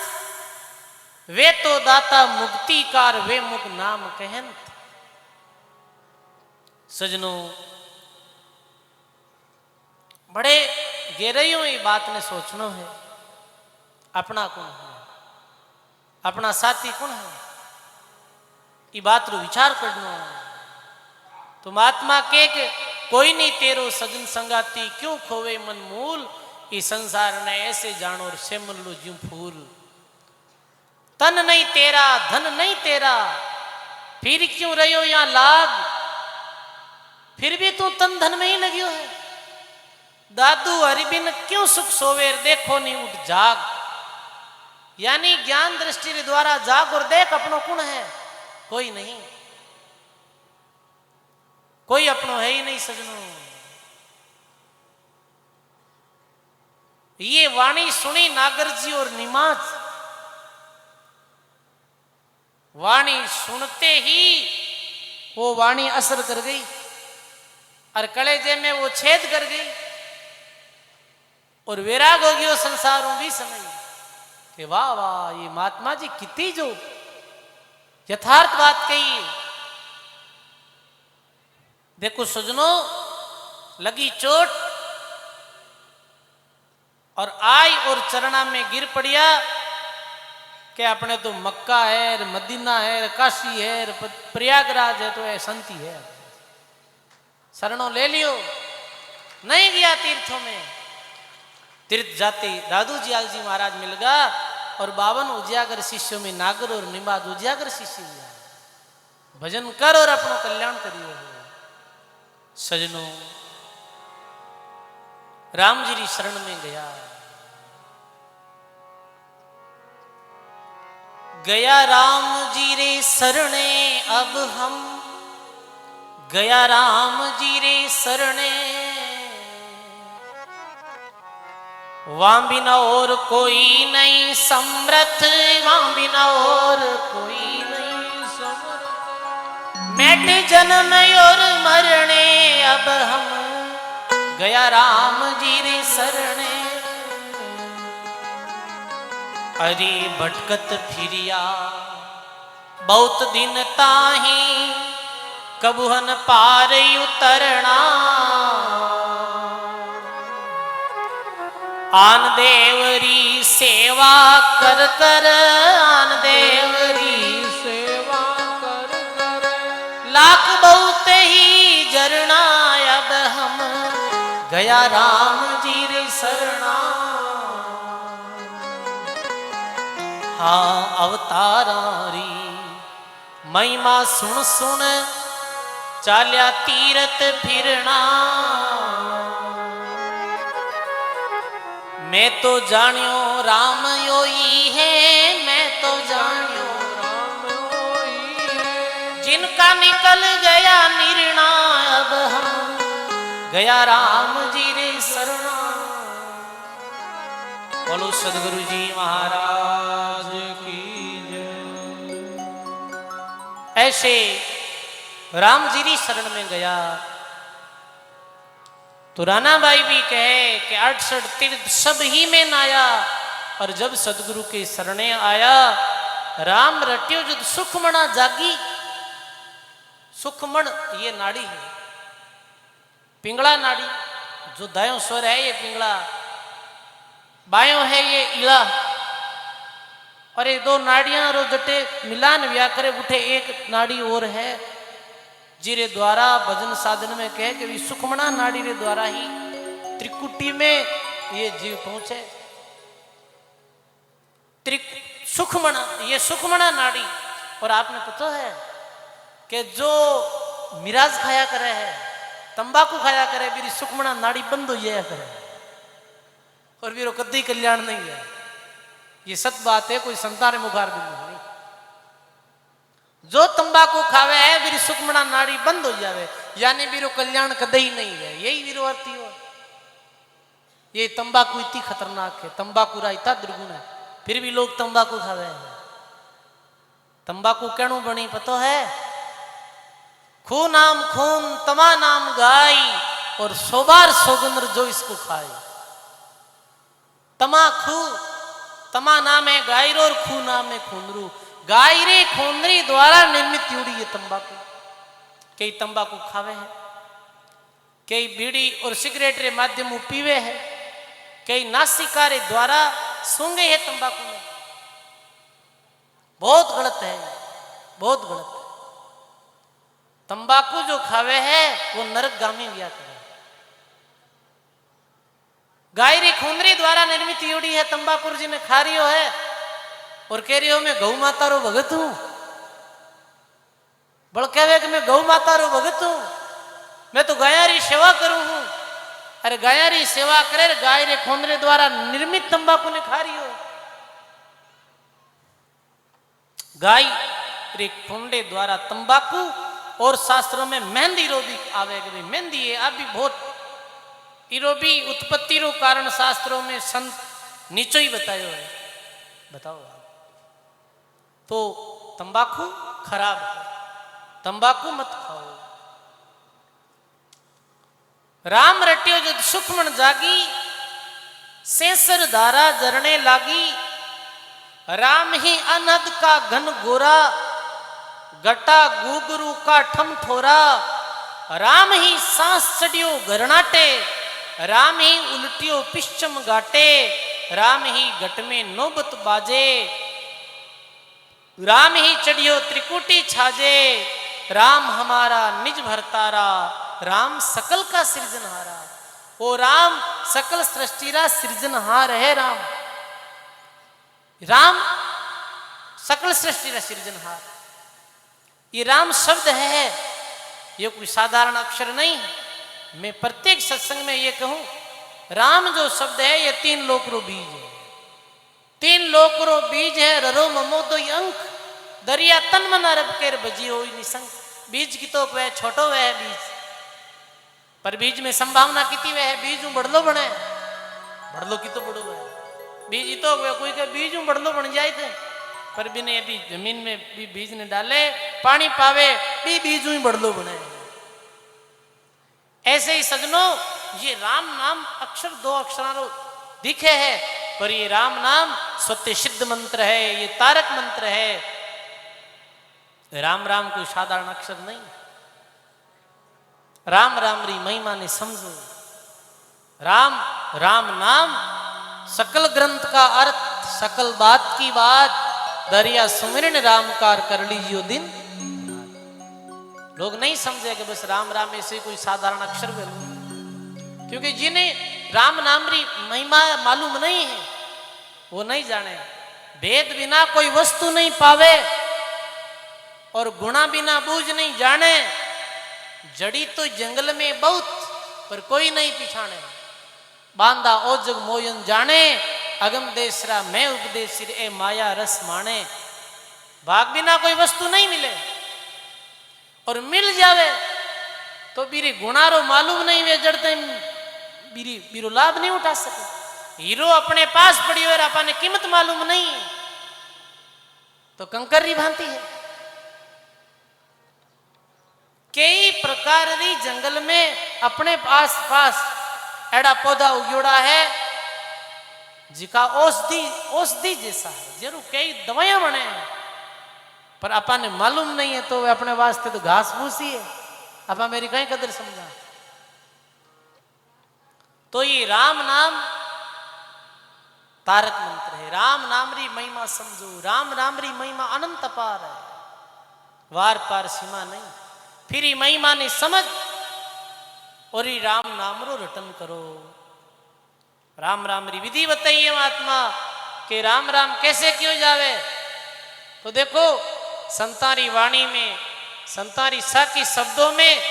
वे तो दाता मुक्तिकार वे मुख नाम कहंत। सजनों बड़े गहराइयों ये बात ने सोचना है अपना कौन है अपना साथी कौन है ये बात रो विचार करना है। तो महात्मा के कोई नहीं तेरो सजन संगाती क्यों खोवे मन मूल इस संसार ने ऐसे जानो और सेमन लो ज्यों फूल। तन नहीं तेरा धन नहीं तेरा फिर क्यों रहो यहां लाग फिर भी तू तन धन में ही लगियो है। दादू हरिबिन क्यों सुख सोवेर देखो नहीं उठ जाग यानी ज्ञान दृष्टि के द्वारा जाग और देख अपनो कौन है कोई नहीं कोई अपनो है ही नहीं सजनों। ये वाणी सुनी नागर जी और निमाज वाणी सुनते ही वो वाणी असर कर गई और कलेजे में वो छेद कर गई और वैराग हो गयो संसारों भी समय कि वाह वाह ये महात्मा जी कितनी जो यथार्थ बात कही। देखो सजनों लगी चोट और आई और चरणा में गिर पड़िया कि अपने तो मक्का है मदीना है काशी है प्रयागराज है तो है संति है शरणों ले लियो नहीं गया तीर्थों में तीर्थ जाते दादू जियाल जी महाराज मिल गया और 52 उजियागर शिष्यों में नागर और निमाज उजियागर शिष्य हुआ भजन कर और अपना कल्याण करियो। सजनों राम जी री शरण में गया गया राम जी रे शरणे अब हम गया राम जी रे शरणे वहां बिना और कोई नहीं समर्थ वहां बिना और कोई नहीं समर्थ मेट जन्म और मरणे अब हम गया राम जी रे शरणे। अरे भटकत फिरिया बहुत दिन ताही कबुहन पार उतरना। आन देवरी सेवा कर कर आन देवरी सेवा कर कर लाख बहुत ही जरना अब हम गया राम जी रे शरणा। हाँ अवतारारी महिमा सुन सुन चाल्या तीरथ फिरना। मैं तो जानियो राम योई है, मैं तो जानियो राम होई है। जिनका निकल गया निर्णा अब हम गया राम जी रे शरणा। बोलो सदगुरु जी महाराज की जय। ऐसे राम जी री शरण में गया तो रानाबाई भी कहे कि 68 तीर्थ सब ही में नाया। और जब सदगुरु के शरणे आया राम रट्यो जो सुखमणा जागी। सुखमण ये नाड़ी है, पिंगला नाड़ी जो दायों स्वर है ये पिंगला, बायों है ये इला। और ये दो नाड़ियां रो जटे मिलान व्या करे उठे एक नाड़ी और है जिरे द्वारा भजन साधन में कहे कि सुखमणा नाड़ी रे द्वारा ही त्रिकुटी में ये जीव पहुंचे। सुखमणा ये सुखमणा नाड़ी। और आपने पता है कि जो मिराज खाया करे है, तंबाकू खाया करे, मेरी सुखमणा नाड़ी बंद हो जाया करे और मेरे कद्दी कल्याण नहीं है। ये सत बात है, कोई संतान मुखार बिंदु नहीं। जो तंबाकू खावे है मेरी सुखमणा नाड़ी बंद हो जावे, यानी मेरे कल्याण कदे ही नहीं है। यही वीरो अर्थ हो। ये तंबाकू इतनी खतरनाक है, तंबाकू रा इतना दुर्गुण है, फिर भी लोग तंबाकू खावे हैं। तंबाकू कहणु बनी पतो है? खून नाम खून तमा नाम गाय और 100 बार सौगंद्र जो इसको खाए। तमाखू तमा नाम है गायरो और खू नाम है खूनरू। गायरे खूनरी द्वारा निर्मित युड़ी ये तंबाकू। कई तंबाकू खावे है, कई बीड़ी और सिगरेट रे माध्यम पीवे है, कई नासिका रे द्वारा सूंगे है तंबाकू में। बहुत गलत है, बहुत गलत है। तंबाकू जो खावे है वो नरकगामी व्या करे। गायरी खूनरी द्वारा निर्मित युड़ी है तंबाकू जी ने खा रही हो है और कह रही हो मैं गौ माता रो भगत हूं। बड़ कहवे कि मैं गौ माता रो भगत हूं, मैं तो गाया री सेवा करूं हूं। अरे गाया री सेवा करे गाय रे खूनरे द्वारा निर्मित तंबाकू ने खा रही हो। गाय रे खूनरे द्वारा तंबाकू और शास्त्रों में मेहंदी रो भी आवे कि मेहंदी है आप भी बहुत इरो भी उत्पत्ति रो कारण शास्त्रों में संत नीचो ही बतायो है। बताओ तो तंबाकू खराब है, तंबाकू मत खाओ। राम रट्यो जो सुखमन जागी सेंसर धारा जरने लागी। राम ही अनहद का घन गोरा गटा गुगरू का ठम ठोरा। राम ही सांस चढ़ियो घरनाटे, राम ही उल्टियो पिश्चम गाटे। राम ही घट में नौबत बाजे, राम ही चढ़ियो त्रिकुटी छाजे। राम हमारा निज भरतारा, राम सकल का सृजनहारा। ओ राम सकल सृष्टि रा सृजनहार है राम। राम सकल सृष्टि रा सृजनहार। ये राम शब्द है, ये कोई साधारण अक्षर नहीं है। मैं प्रत्येक सत्संग में ये कहूं, राम जो शब्द है ये 3 लोक रो बीज है। 3 लोक रो बीज है। ररो ममो दो अंक दरिया तन मन अरब केर बजी हो निसंग। बीज की तो वह छोटो वह है बीज, पर बीज में संभावना कितनी वह है। बीज बढ़लो बने, बढ़लो की तो बड़ो है बीज तो वह कोई के बीज बढ़लो बन जाए थे, पर बिने अभी जमीन में भी बीज ने डाले पानी पावे भी बीजू ही बढ़ लो बने। ऐसे ही सजनों, ये राम नाम अक्षर दो अक्षरारों दिखे है, पर ये राम नाम सत्य सिद्ध मंत्र है, ये तारक मंत्र है। राम राम कोई साधारण अक्षर नहीं। राम राम री महिमा ने समझो। राम राम नाम सकल ग्रंथ का अर्थ, सकल बात की बात, दरिया सुमिरन रामकार कर लीजियो दिन। लोग नहीं समझे कि बस राम राम ऐसे कोई साधारण अक्षर बोलो, क्योंकि जिन्हें राम नाम री महिमा मालूम नहीं है वो नहीं जाने। भेद बिना कोई वस्तु नहीं पावे और गुणा बिना बूझ नहीं जाने। जड़ी तो जंगल में बहुत, पर कोई नहीं पिछाने। बांधा ओ जग मोयन जाने, अगम देसरा मैं उपदेश ए माया रस माने। भाग बिना कोई वस्तु नहीं मिले, और मिल जावे तो बीरी गुणारो मालूम नहीं वे जड़ते बीरो लाभ नहीं उठा सके। हीरो अपने पास पड़ी हुई अपने कीमत मालूम नहीं तो कंकर री भांति है। कई प्रकार री जंगल में अपने पास पास एड़ा पौधा उगोड़ा है जिका औषधि जैसा है, जरूर कई दवाइयां बने हैं, पर अपन ने मालूम नहीं है तो वे अपने वास्ते तो घास फूस ही है। अपा मेरी कहीं कदर समझा। तो ये राम नाम तारक मंत्र है। राम नाम री महिमा समझो। राम नाम री महिमा अनंत अपार है, वार पार सीमा नहीं। फिर ही महिमा ने समझ और ही राम नाम रो रटन करो। राम राम री विधि बताइए महात्मा कि राम राम कैसे क्यों जावे। तो देखो संतारी वाणी में, संतारी साकी शब्दों में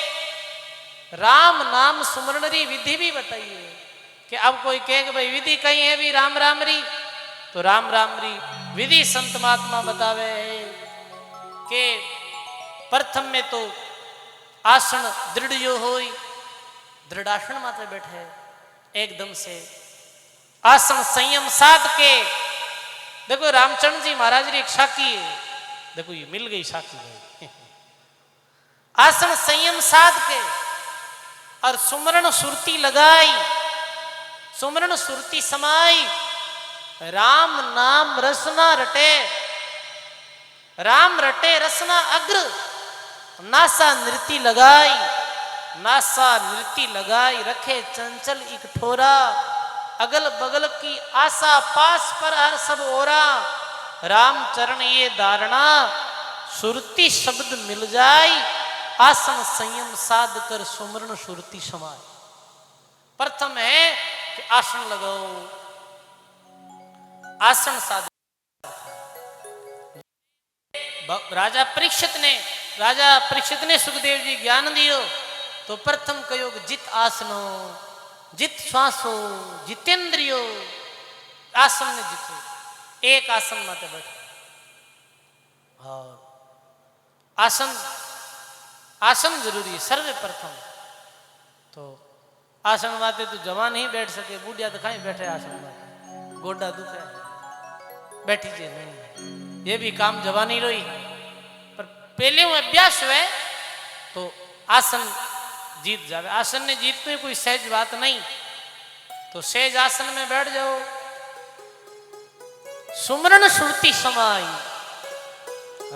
राम नाम सुमरण री विधि भी बताइए। कि अब कोई कहे कि भाई विधि कहीं है भी राम राम री, तो राम राम री विधि संत महात्मा बतावे कि प्रथम में तो आसन दृढ़ जो होई, दृढ़ासन मात्र बैठे एकदम से आसन संयम साध के। देखो रामचंद्र जी महाराज री एक साखी है, देखो ये मिल गई साखी भाई। आसन संयम साध के और सुमरण सुरती लगाई, सुमरण सुरती समाई। राम नाम रसना रटे, राम रटे रसना अग्र। नासा नृति लगाई, नासा नृति लगाई। रखे चंचल एक ठोरा, अगल बगल की आशा पास पर हर सब ओरा। राम चरण ये धारणा, सुरती शब्द मिल जाए। आसन संयम साध कर सुमरण सुरती समाय। प्रथम है कि आसन लगाओ, आसन साध। राजा परीक्षित ने सुखदेव जी ज्ञान दियो तो प्रथम कहो जित आसनो, जित श्वासो, जितेंद्रियो। आसन ने जीतो, एक आसन माते बैठो। और आसन जरूरी है सर्वप्रथम। तो आसन माते तो जवान ही बैठ सके, बूढ़िया तो कहीं बैठे आसन माते, गोडा दुखे बैठी जे नहीं। ये भी काम जवानी रोई, पर पहले वो अभ्यास हुए तो आसन जीत जावे। आसन ने जीतने कोई सहज बात नहीं। तो सहज आसन में बैठ जाओ। सुमरण सुरती समाई,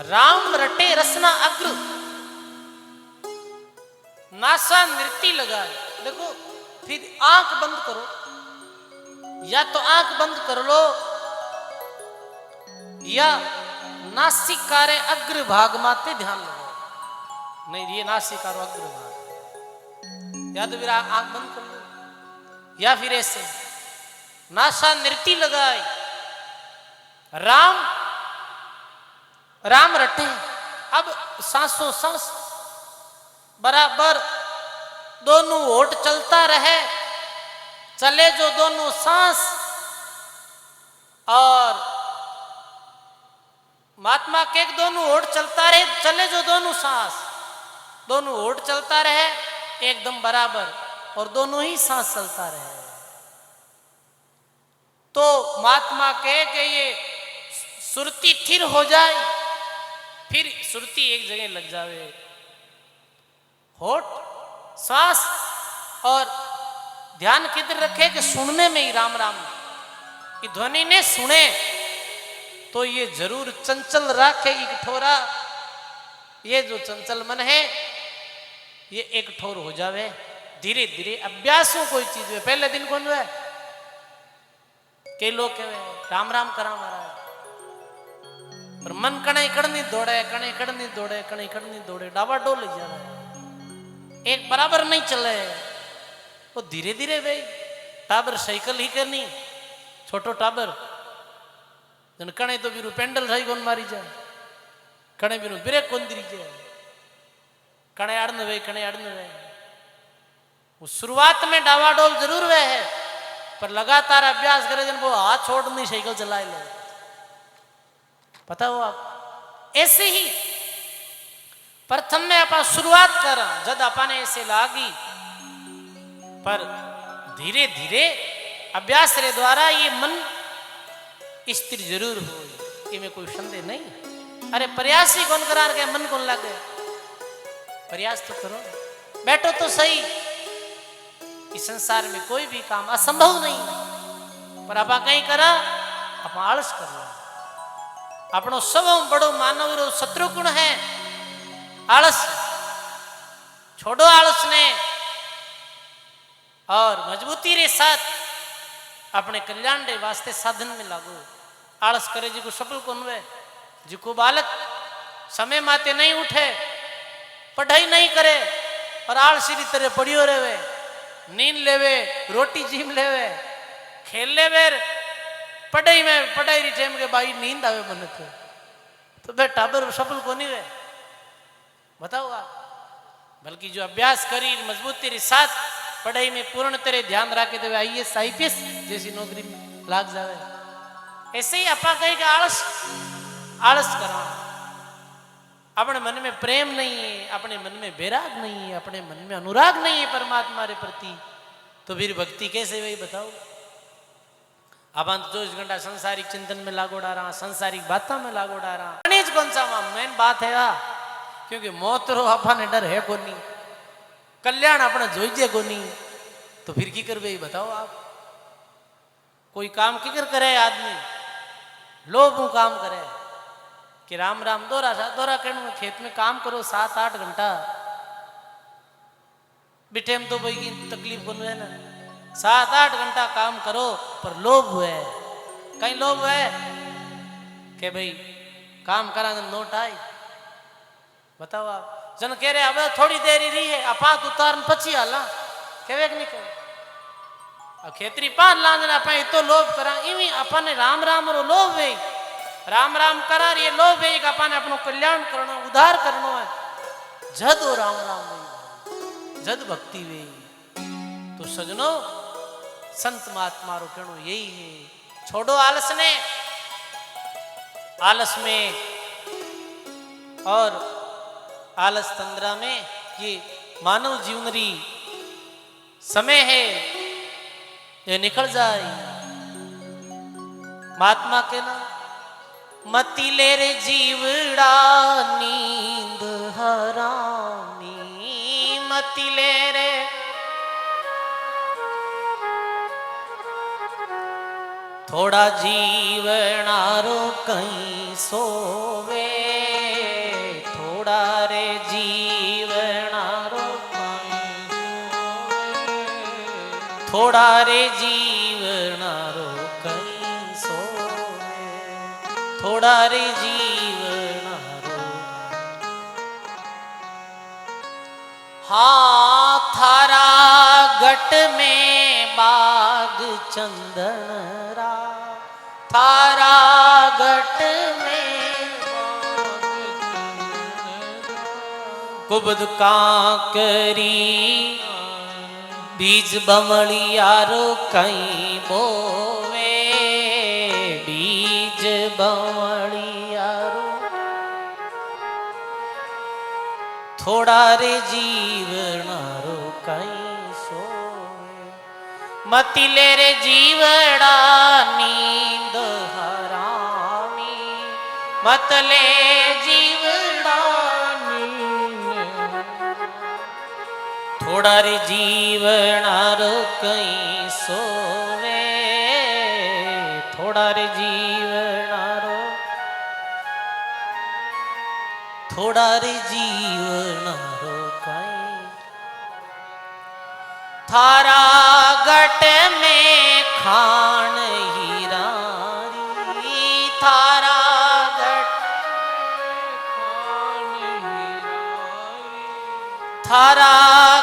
राम रटे रसना अग्र। नासा नृत्य लगाए। देखो फिर आंख बंद करो, या तो आंख बंद कर लो या नासिकारे अग्र भाग माते ध्यान लगाओ। नहीं ये नासिकारो अग्र भाग, या तो फिर आंख बंद कर लो या फिर ऐसे नासा नृत्य लगाए। राम राम रटे। अब सांसों सांस बराबर दोनों होठ चलता रहे, चले जो दोनों सांस। और महात्मा के दोनों होठ चलता रहे, चले जो दोनों सांस, दोनों होठ चलता रहे एकदम बराबर और दोनों ही सांस चलता रहे। तो महात्मा कहे कि ये सुरती स्थिर हो जाए, फिर सुरती एक जगह लग जावे। होठ, श्वास और ध्यान किधर रखे कि सुनने में ही राम राम की ध्वनि ने सुने तो ये जरूर चंचल राखे एक ठोरा। ये जो चंचल मन है ये एक ठोर हो जावे। धीरे धीरे अभ्यासों कोई चीज है। पहले दिन कौन हुआ कई लोग कहे राम राम करा महाराज, पर मन कणे कड़नी दौड़े, कणे कड़नी दौड़े, कणे कड़नी दौड़े, डाबा डोल जावे, एक बराबर नहीं चले। वो धीरे धीरे भाई टाबर साइकिल ही करनी, छोटो टाबर जन कणे तो बीरू पेंडल सही कौन मारी जाए, कणे बीरू ब्रेक कौन दरी जाए, कणे अड़न वे, कणे अड़न वे। वो शुरुआत में डावाडोल जरूर वे है, पर लगातार अभ्यास करे जन वो हाथ छोड़ नहीं साइकिल चला ले। पता हो आप ऐसे ही प्रथम में अपन शुरुआत करा जब अपन ऐसे लागी, पर धीरे धीरे अभ्यास रे द्वारा ये मन स्थिर जरूर हो, ये में कोई संदेह नहीं। अरे प्रयास ही कौन करा के मन कौन लगे, प्रयास तो करो, बैठो तो सही। इस संसार में कोई भी काम असंभव नहीं, पर आप कहीं करा आप आलस कर लो। अपनो सब बड़ो मानव रो शत्रु गुण है आलस। छोड़ो आलस ने और मजबूती रे साथ अपने कल्याण रे वास्ते साधन में लागो। आलस करे जी को सफल कौन हुए, जिको बालक समय माते नहीं उठे, पढ़ाई नहीं करे और आलसी की तरह पड़ियो रहे, नींद लेवे, रोटी जीम लेवे, खेल लेवे, पढ़ाई में पढ़ाई री टाइम के भाई नींद आवे मन तो बे टाबर सफल कोनी वे बताओ आप। बल्कि जो अभ्यास करी मजबूती के साथ पढ़ाई में पूर्ण तरह ध्यान रखे तो IAS IPS जैसी नौकरी में लाग जावे। ऐसे ही अपा कही कि आलस आलस करा, अपने मन में प्रेम नहीं है, अपने मन में बैराग नहीं है, अपने मन में अनुराग नहीं है परमात्मा रे प्रति, तो फिर भक्ति कैसे वही बताओ। अपन 24 घंटा संसारिक चिंतन में लागो डारा, संसारिक बातों में लागो डारा। कौन सा मेन बात है क्योंकि मौत रो अपन डर है कोनी, कल्याण अपने जोइजे कोनी, तो फिर की कर बताओ आप। कोई काम की करे आदमी लोभ काम करे कि राम राम दोरा दोरा करने खेत में काम करो 7-8 घंटा बिठे हम तो भाई की तकलीफ को है ना, 7-8 घंटा काम करो पर लोभ है। कहीं लोभ है कि भाई काम करा नोट आई, बताओ आप। जन कह रहे अब थोड़ी देर ही रही है अपात उतारन पची हाला कहे नहीं कहे अब खेतरी पान लांजना पे तो लोभ करा इवी अपन राम राम रो लोभ है, राम राम करा ये लोभ है कि अपन अपनो कल्याण करनो उद्धार करनो है। जद ओ राम राम वे जद भक्ति वे। तो सजनो संत महात्मा रो कहनो यही है, छोड़ो आलस ने, आलस में और आलस तंद्रा में ये मानव जीवन री समय है ये निकल जाए। महात्मा के ना मती ले रे जीवड़ा नींद हरामी, मती ले रे थोड़ा जीवनारो कहीं सोवे, थोड़ा रे जीवनारो थोड़ा रे जीवनारो कहीं सोवे, थोड़ा रे जीवनारो। हाँ थारा गट में बाग चंदन रा, थारा गट में कुबद कांकरी बीज बमलियारो कहीं बोवे, बीज बमलियारो थोड़ा रे जीवनारो कहीं सोवे। मती ले रे जीवड़ा नींद हरामी, मत ले जीवड़ा नींद थोड़ा रे जीवनारो कहीं सोवे, थोड़ा रे जीवनारो, थोड़ा रे जीवनारो कहीं। थारा गट में खान हीरारी, थारा गट थारा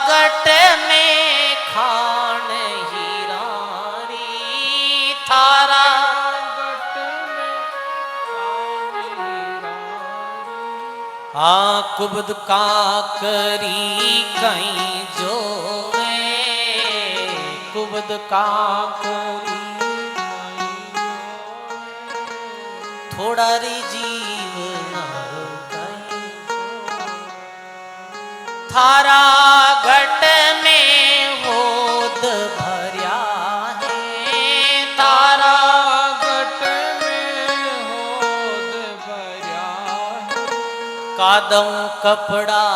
गट में खान हीरारी, थारा गट में खान हीरारी। आ कुबद का करी कहीं जोवे, कुबद का करी थोड़ा रे जीवनारो कहीं। थारा घट में होद भर्या है, तारा घट में होद भर्या है। कादम कपड़ा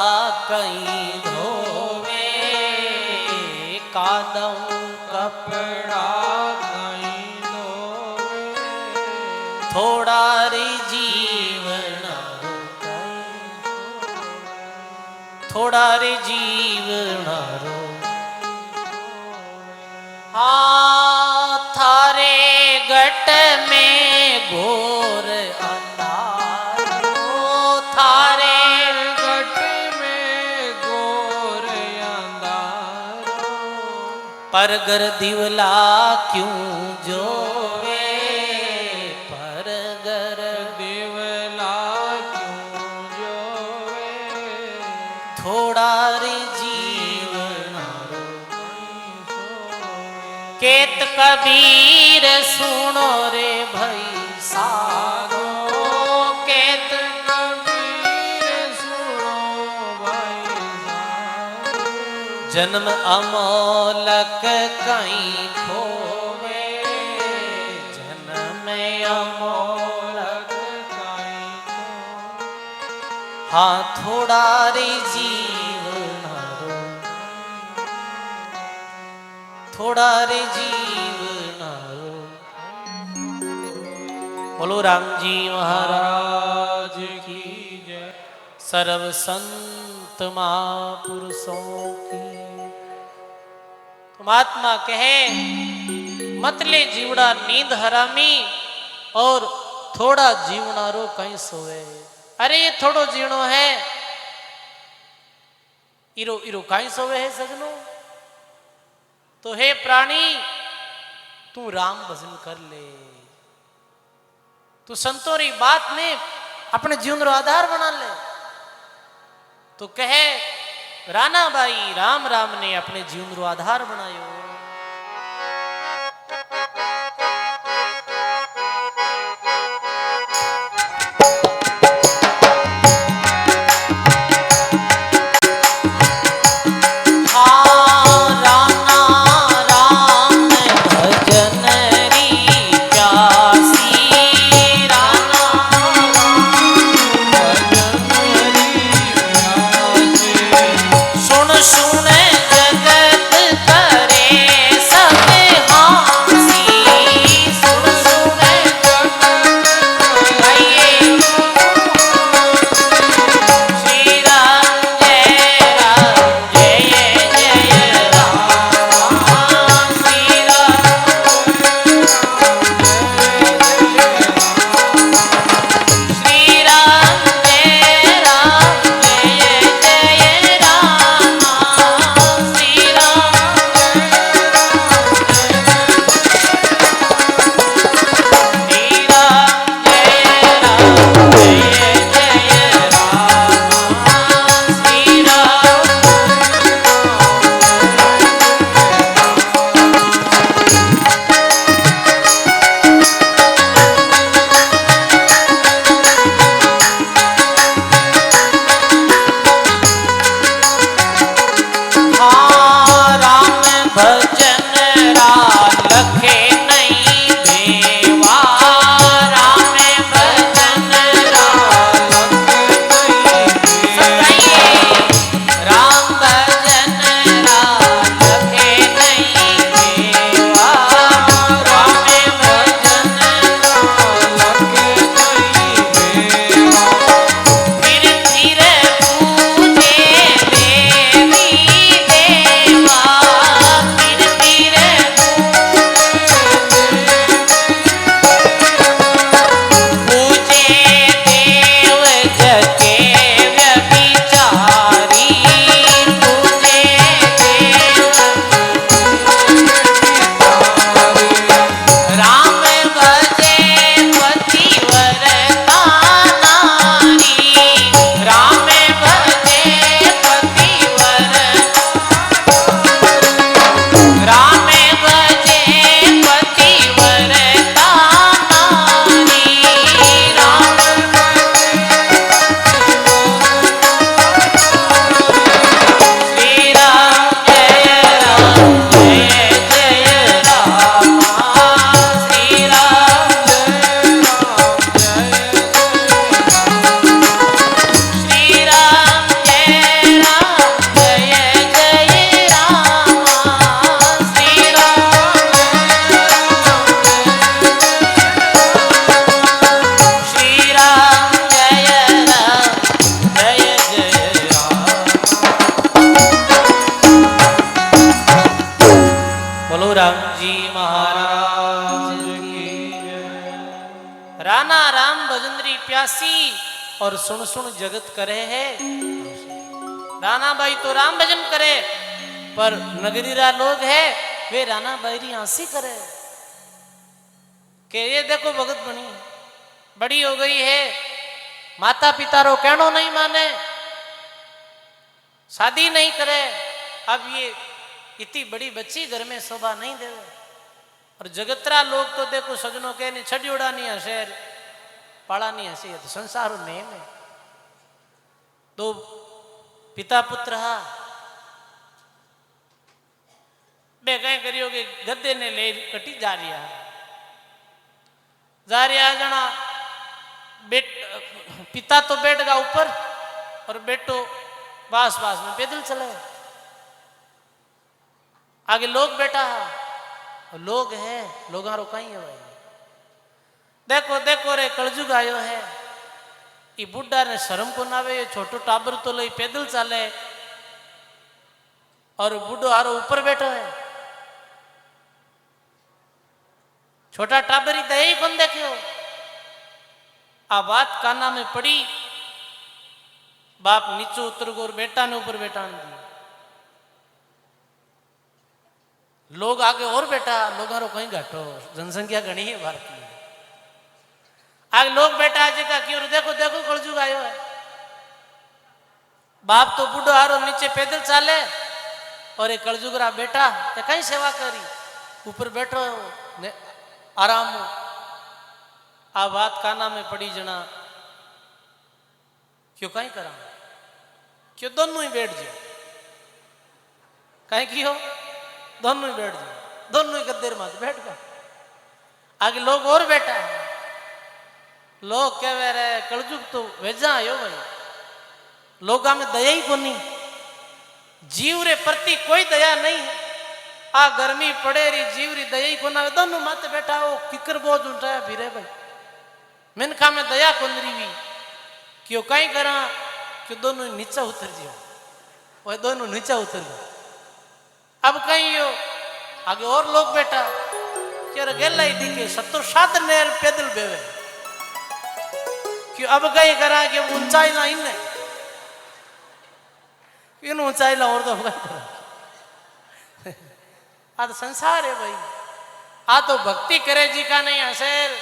कहीं धोवे, कादम कपड़ा कहीं धोवे, थोड़ा रे जीवनारो कहीं, थोड़ा रे जीवनारो। हाँ थारे गट में घोर अंधारो, थारे गट में घोर अंधारो। परगर दिवला क्यों जोवे, परगर दिवला क्यों जोवे, थोड़ा रे जीवनारो। केत कबीर सुनो रे भई सारो, केत कबीर सुनो भई सारो। जन्म अमोलक कहीं खोवे, जन्म अमोलक कहीं खोवे। हाँ थोड़ा रे जीवनारो, थोड़ा रे जीवनारो। बोलो राम जी महाराज की जय। सर्व संत महापुरुषों की। तुम आत्मा कहे मतले जीवड़ा नींद हरामी, और थोड़ा जीवनारो कहीं सोए। अरे ये थोड़ो जीवनो है, इरो इरो कहीं सोवे है सजनो। तो हे प्राणी तू राम भजन कर ले, तू संतों री बात ने अपने जीवन रो आधार बना ले। तो कहे राना बाई राम राम ने अपने जीवन रो आधार बनायो। सुन जगत करे बोलो राम जी महाराज की। राना राम भजनरी प्यासी और सुन सुन जगत करे है। राना भाई तो राम भजन करे, पर नगरीरा लोग है वे राना भाई हंसी करे कि ये देखो भगत बनी बड़ी हो गई है, माता पिता रो कहनो नहीं माने, शादी नहीं करे, अब ये इतनी बड़ी बच्ची घर में शोभा नहीं देवे। और जगतरा लोग तो देखो सजनों के नहीं छड़ियोड़ा नहीं हसे, पाड़ा नहीं हसी, तो संसार नेम है। तो पिता पुत्र हा बे कहीं करियो कि गद्दे ने ले कटी जा रहा जना पिता तो बैठ गया ऊपर और बेटो पास पास में पैदल चले, आगे लोग बैठा है, लोग है लोग रोकाई है भाई। देखो देखो रे कलजुग आयो है, ये बुढ़ा ने शर्म को नावे, ये छोटो टाबर तो ले पैदल चले और बुढ़ो हारो ऊपर बैठो है। छोटा टाबर ही दया ही कौन देखो। आ बात काना में पड़ी, बाप नीचे उतर गो और बेटा ने ऊपर बैठा दी। लोग आगे और बेटा लोग कहीं घटो, जनसंख्या घनी है भारत में। आगे लोग बेटा आज का क्यों देखो देखो कलजुग आयो है। बाप तो बूढ़ो हारो नीचे पैदल चाले और एक कलजुग रहा बेटा ये कहीं सेवा करी ऊपर बैठो ने आराम हो। आ बात काना में पड़ी जना क्यों कहीं करा, क्यों दोनों ही बैठ जाओ, कहीं क्यों दोनों ही बैठ जाओ, दोनों ही गद्देर में बैठ गए। आगे लोग और बैठा है, लोग कह रहे कलजुग तो वेजा आयो भाई, लोगा में दया ही कोनी, जीव रे प्रति कोई दया नहीं है। आ गर्मी पड़े रही जीव री दया ही कोना, दोनों माते बैठा हो किकर बोझ उठाया फिरे भाई, मिनखा में दया कोन रही भी क्यों कहीं करा, क्यों दोनों नीचा उतर जाओ, वह दोनों नीचा उतर गए। अब कहीं हो आगे और लोग बैठा क्यों गेला ही दिखे सत्तर सात नेर पैदल बेवे, क्यों अब कहीं करा कि ऊंचाई ना इन इन ऊंचाई ला और तो आ तो संसार है भाई। आ तो भक्ति करे जी का नहीं हसे,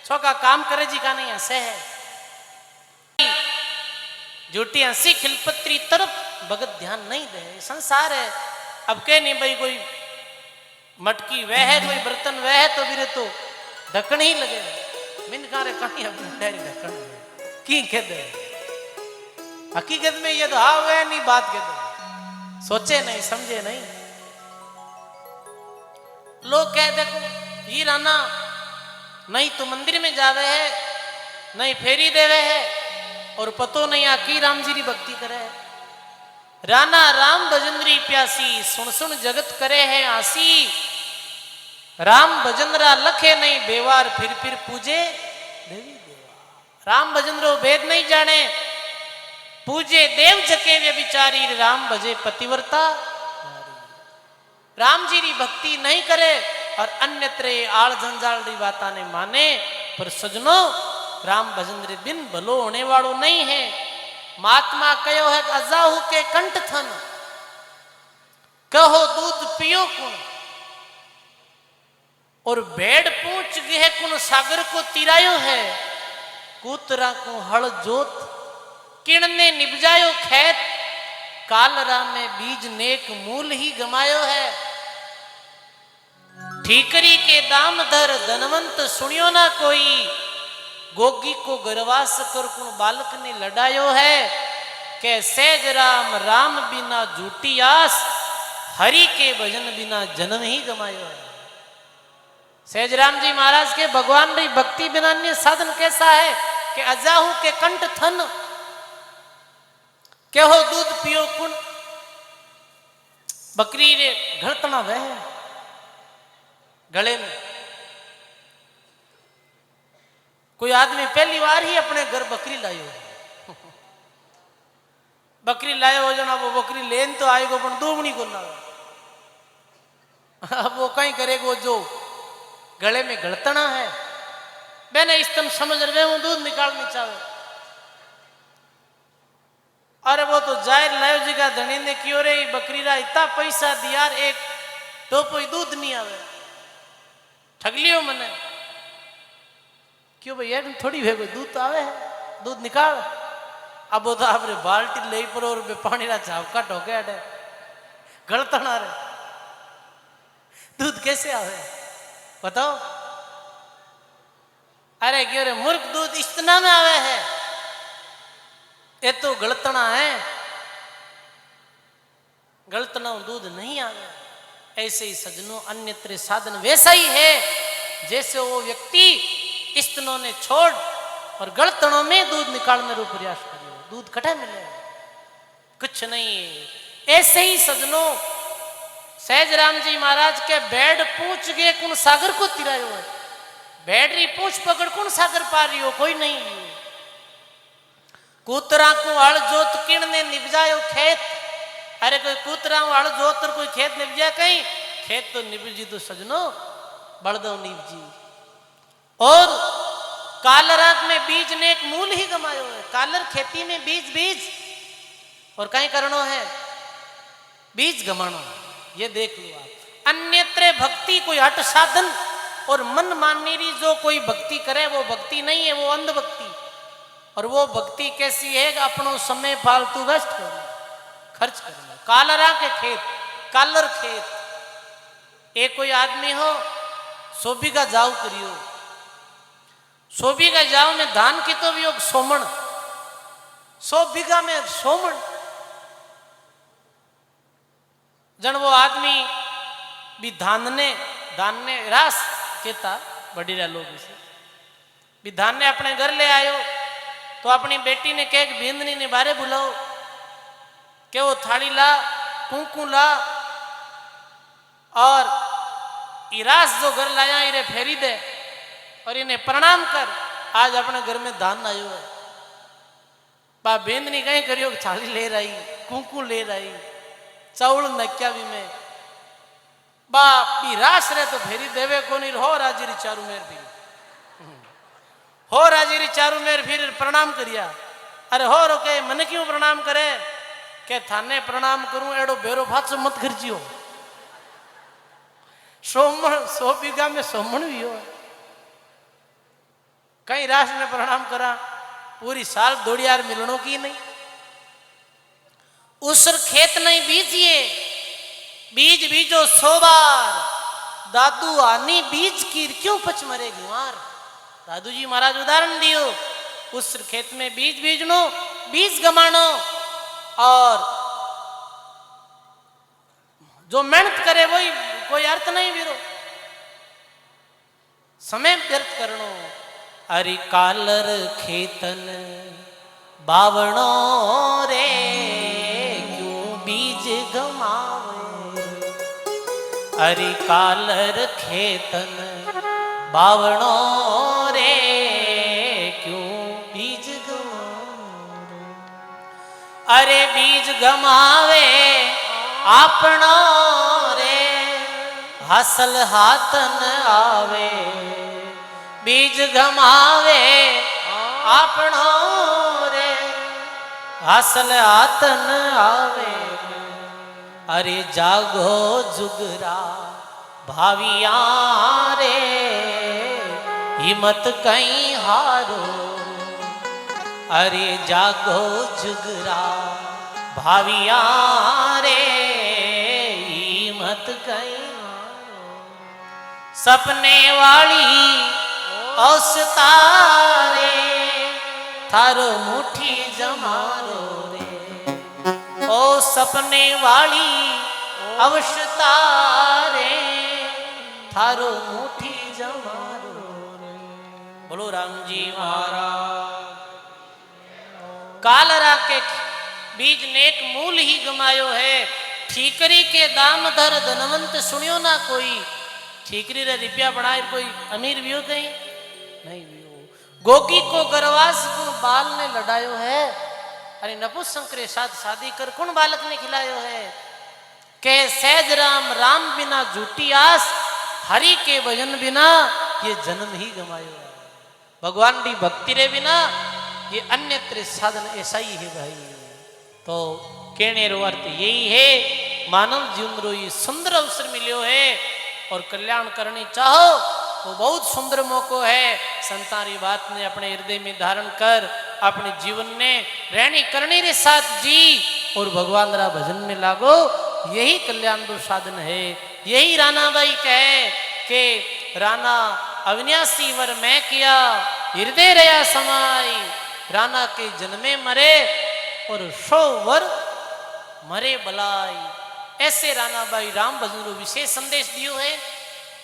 छोका काम करे जी का नहीं हसे है। झूठी हंसी खिलपत्री तरफ भगत ध्यान नहीं दे, संसार है। अब कह नहीं भाई कोई मटकी वह है कोई बर्तन वह है तो बिरे तो ढक्कन ही लगे, मिनका रे कहीं अपनी डैरी ढक्कन की कह दे। हकीकत में ये तो हाँ वह नहीं बात कह दे, सोचे नहीं समझे नहीं। लोग कह देखो ये राना नहीं तो मंदिर में जावे है नहीं फेरी देवे है और पतो नहीं आकी राम जी री भक्ति करे है। राना राम भजनरी प्यासी सुन सुन जगत करे है आसी, राम भजन रा लखे नहीं बेवार फिर पूजे देवी देवा। राम भजन रो भेद नहीं जाने, पूजे देव जके वे बिचारी, राम भजे पतिव्रता। राम जी री भक्ति नहीं करे और अन्यत्र आड़ जंजाल री बाता ने माने, पर सजनो राम भजन रे बिन भलो होने वालों नहीं है। महात्मा कहो है अजाहू के कंठ थन, कहो दूध पियो कुन, और भेड़ पूछ गए कुन सागर को तिरायो है, कूतरा को हल जोत किणने निपजायो खेत, कालरा में बीज नेक मूल ही गमायो है। ठीकरी के दाम धर धनवंत सुनियो ना कोई, गोगी को गर्वास कर कुन बालक ने लड़ायो है, के सहज राम राम बिना झूठी आस, हरि के भजन बिना जन्म ही गमायो है। सहज राम जी महाराज के भगवान री भक्ति बिना अन्य साधन कैसा है कि अजाहू के कंठ थन, कहो दूध पियो कुन, बकरी रे घड़तना वह गले में। कोई आदमी पहली बार ही अपने घर बकरी लायो, बकरी लायो हो जना वो बकरी लेन तो आएगो पण दूमनी को ना, अब वो कहीं करेगा, वो जो गले में गलतना है मैंने इस तुम समझ रहे वो दूध निकालनी चाहे। अरे वो तो जाहिर लायो जी का धनी ने क्यों रे बकरी रा इतना पैसा दिया एक तो कोई दूध नहीं आवे, ठग लियो मने। क्यों भैया थोड़ी भेगो दूध तो आवे है, दूध निकाल। अब वो तो आपने बाल्टी ले पर और पानी रा झापका ठोके अटे गलतना रे दूध कैसे आवे बताओ। अरे क्यों रे मूर्ख दूध इतना में आवे है, ये तो गलतना है, गलतना दूध नहीं आवे। ऐसे ही सजनों अन्यत्र साधन वैसा ही है जैसे वो व्यक्ति स्तनों ने छोड़ और गलतनों में दूध निकालने रो प्रयास करियो, दूध कटे मिले कुछ नहीं है। ऐसे ही सजनों सहजराम जी महाराज के बेड पूछ गए कौन सागर को तिरायो है, बैटरी पूछ पकड़ कौन सागर पा रही हो, कोई नहीं। कूतरा को हल जोत किण ने निपजायो खेत, अरे कोई कूतरा हल जोत कोई खेत निपजा कहीं, खेत तो निपजी तो सजनो बड़दो निपजी। और कालराग में बीज ने एक मूल ही गमायो है, कालर खेती में बीज बीज और कहीं करनो है बीज गमानो, ये देख लो आप। अन्यत्र भक्ति कोई हट साधन और मन मानने री जो कोई भक्ति करे वो भक्ति नहीं है, वो अंध भक्ति। और वो भक्ति कैसी है कि अपनों समय फालतू वेस्ट करना खर्च करना। कालरा के खेत कालर खेत, एक कोई आदमी हो 100 बीघा जाऊ करियो, 100 बीघा जाऊ में धान की तो भी योग सोमण, 100 बीघा में सोमण। जन वो आदमी भी धान ने रास कहता बड़ीरा लोग इसे भी धान ने अपने घर ले आयो तो अपनी बेटी ने कह भेंदनी ने बारे बुलाओ के वो थाली ला कुंकू ला और इरास जो घर लाया इन्हें फेरी दे और इन्हें प्रणाम कर, आज अपने घर में धान आयो है। बा भेंदनी कहीं करियो थाली ले रही कुंकू ले रही चावल नक्या भी में बाप भी रास रे तो फेरी देवे को नहीं हो राजीरी चारू मेर भी हो राजीरी चारू मेर फिर प्रणाम करिया। अरे हो रोके मन क्यों प्रणाम करे के थाने प्रणाम करूं एडो बेरो फाचो मत खर्चियो, 100 बीघा में सोमण भी हो कहीं रास में प्रणाम करा पूरी साल दौड़ियार मिलनों की नहीं। उस खेत नहीं बीजिए बीज बीजो 100 बार, दादू आनी बीज की क्यों पच मरेगी मार। दादू जी महाराज उदाहरण दियो, उस खेत में बीज बीजनो बीज गमानो और जो मेहनत करे वही कोई अर्थ नहीं विरो, समय व्यर्थ करनो। अरे कालर खेतन बावणो रे क्यों बीज गमावे, अरे कालर खेतन बावणो रे क्यों बीज गमावे, अरे बीज गमावे आपनो रे हासिल हाथन आवे, बीज गमावे आपनो रे हासिल हाथन आवे। अरे जागो जुगरा भाविया रे हिम्मत कहीं हारो, अरे जागो जुगरा भाविया रे हिम्मत कहीं हारो। सपने वाली औसतारे थारो मुट्ठी जमारो रे, ओ सपने वाली अवश्तारे थारो मुट्ठी जमारो रे। बोलो राम जी महाराज। कालरा के बीज ने एक मूल ही गमायो है, ठीकरी के दाम धर धनवंत सुनियो ना कोई, ठीकरी रे रुपया बनाए कोई अमीर भी हो कहीं नहीं भी हो। गोगी को गरवास को बाल ने लड़ायो है, अरे नपुंसक के साथ शादी कर कौन बालक ने खिलायो है। के सहज राम राम बिना झूठी आस, हरि के भजन बिना ये जन्म ही गमायो। भगवान की भक्ति रे बिना ये अन्यत्र साधन ऐसा ही है भाई। तो कहने रो अर्थ यही है, मानव जीवन रो ये सुंदर अवसर मिलो है और कल्याण करनी चाहो वो बहुत सुंदर मौको है। संतारी बात ने अपने हृदय में धारण कर अपने जीवन ने रहनी करनी रे साथ जी और भगवान रा भजन में लागो, यही कल्याण रो साधन है। यही राणा बाई कहे कि राणा अविनाशी वर मैं किया, हृदय रया समाई, राणा के जन्मे मरे और 100 वर मरे बलाई। ऐसे राणा बाई राम भजन रो विशेष संदेश दियो है।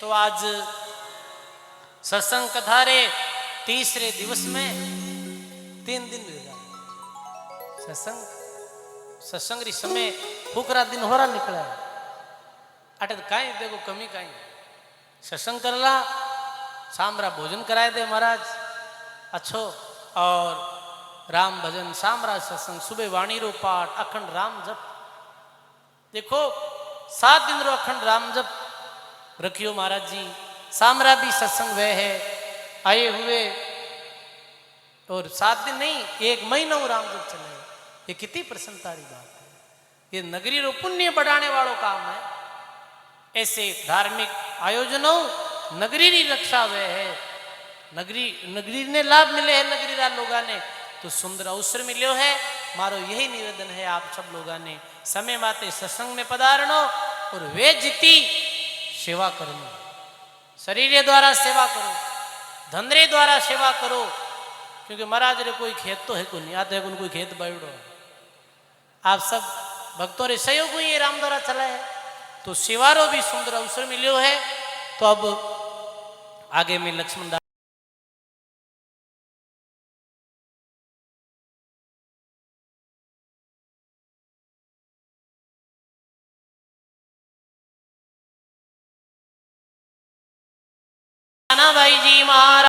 तो आज सत्संग कथा रे तीसरे दिवस में 3 दिन सत्संग री समय फुकरा दिन हो रहा निकला है। अटे तो काई देखो कमी काई सत्संग करला सामरा भोजन कराए दे महाराज अच्छो और राम भजन सामरा सत्संग सुबह वाणी रो पाठ अखंड राम जप। देखो 7 दिन रो अखंड राम जप रखियो महाराज जी। सामरा भी सत्संग वह है आए हुए और 7 दिन नहीं 1 महीना राम जप चले। ये कितनी प्रसन्नता की बात है। ये नगरी रो पुण्य बढ़ाने वालों काम है। ऐसे धार्मिक आयोजनों नगरी की रक्षा वे है। नगरी ने लाभ मिले है। नगरी रा लोगा ने तो सुंदर अवसर मिलो है। मारो यही निवेदन है आप सब लोगा ने समय माते सत्संग में पधारणो और वे जीती सेवा करनी। शरीर द्वारा सेवा करो, धंधरे द्वारा सेवा करो, क्योंकि महाराज रे कोई खेत तो है को नहीं आते कोई खेत बैठो। आप सब भक्तों रे सहयोग हुई है राम द्वारा चला है तो सेवारो भी सुंदर अवसर मिलो है। तो अब आगे में लक्ष्मण दास भाई जी महाराज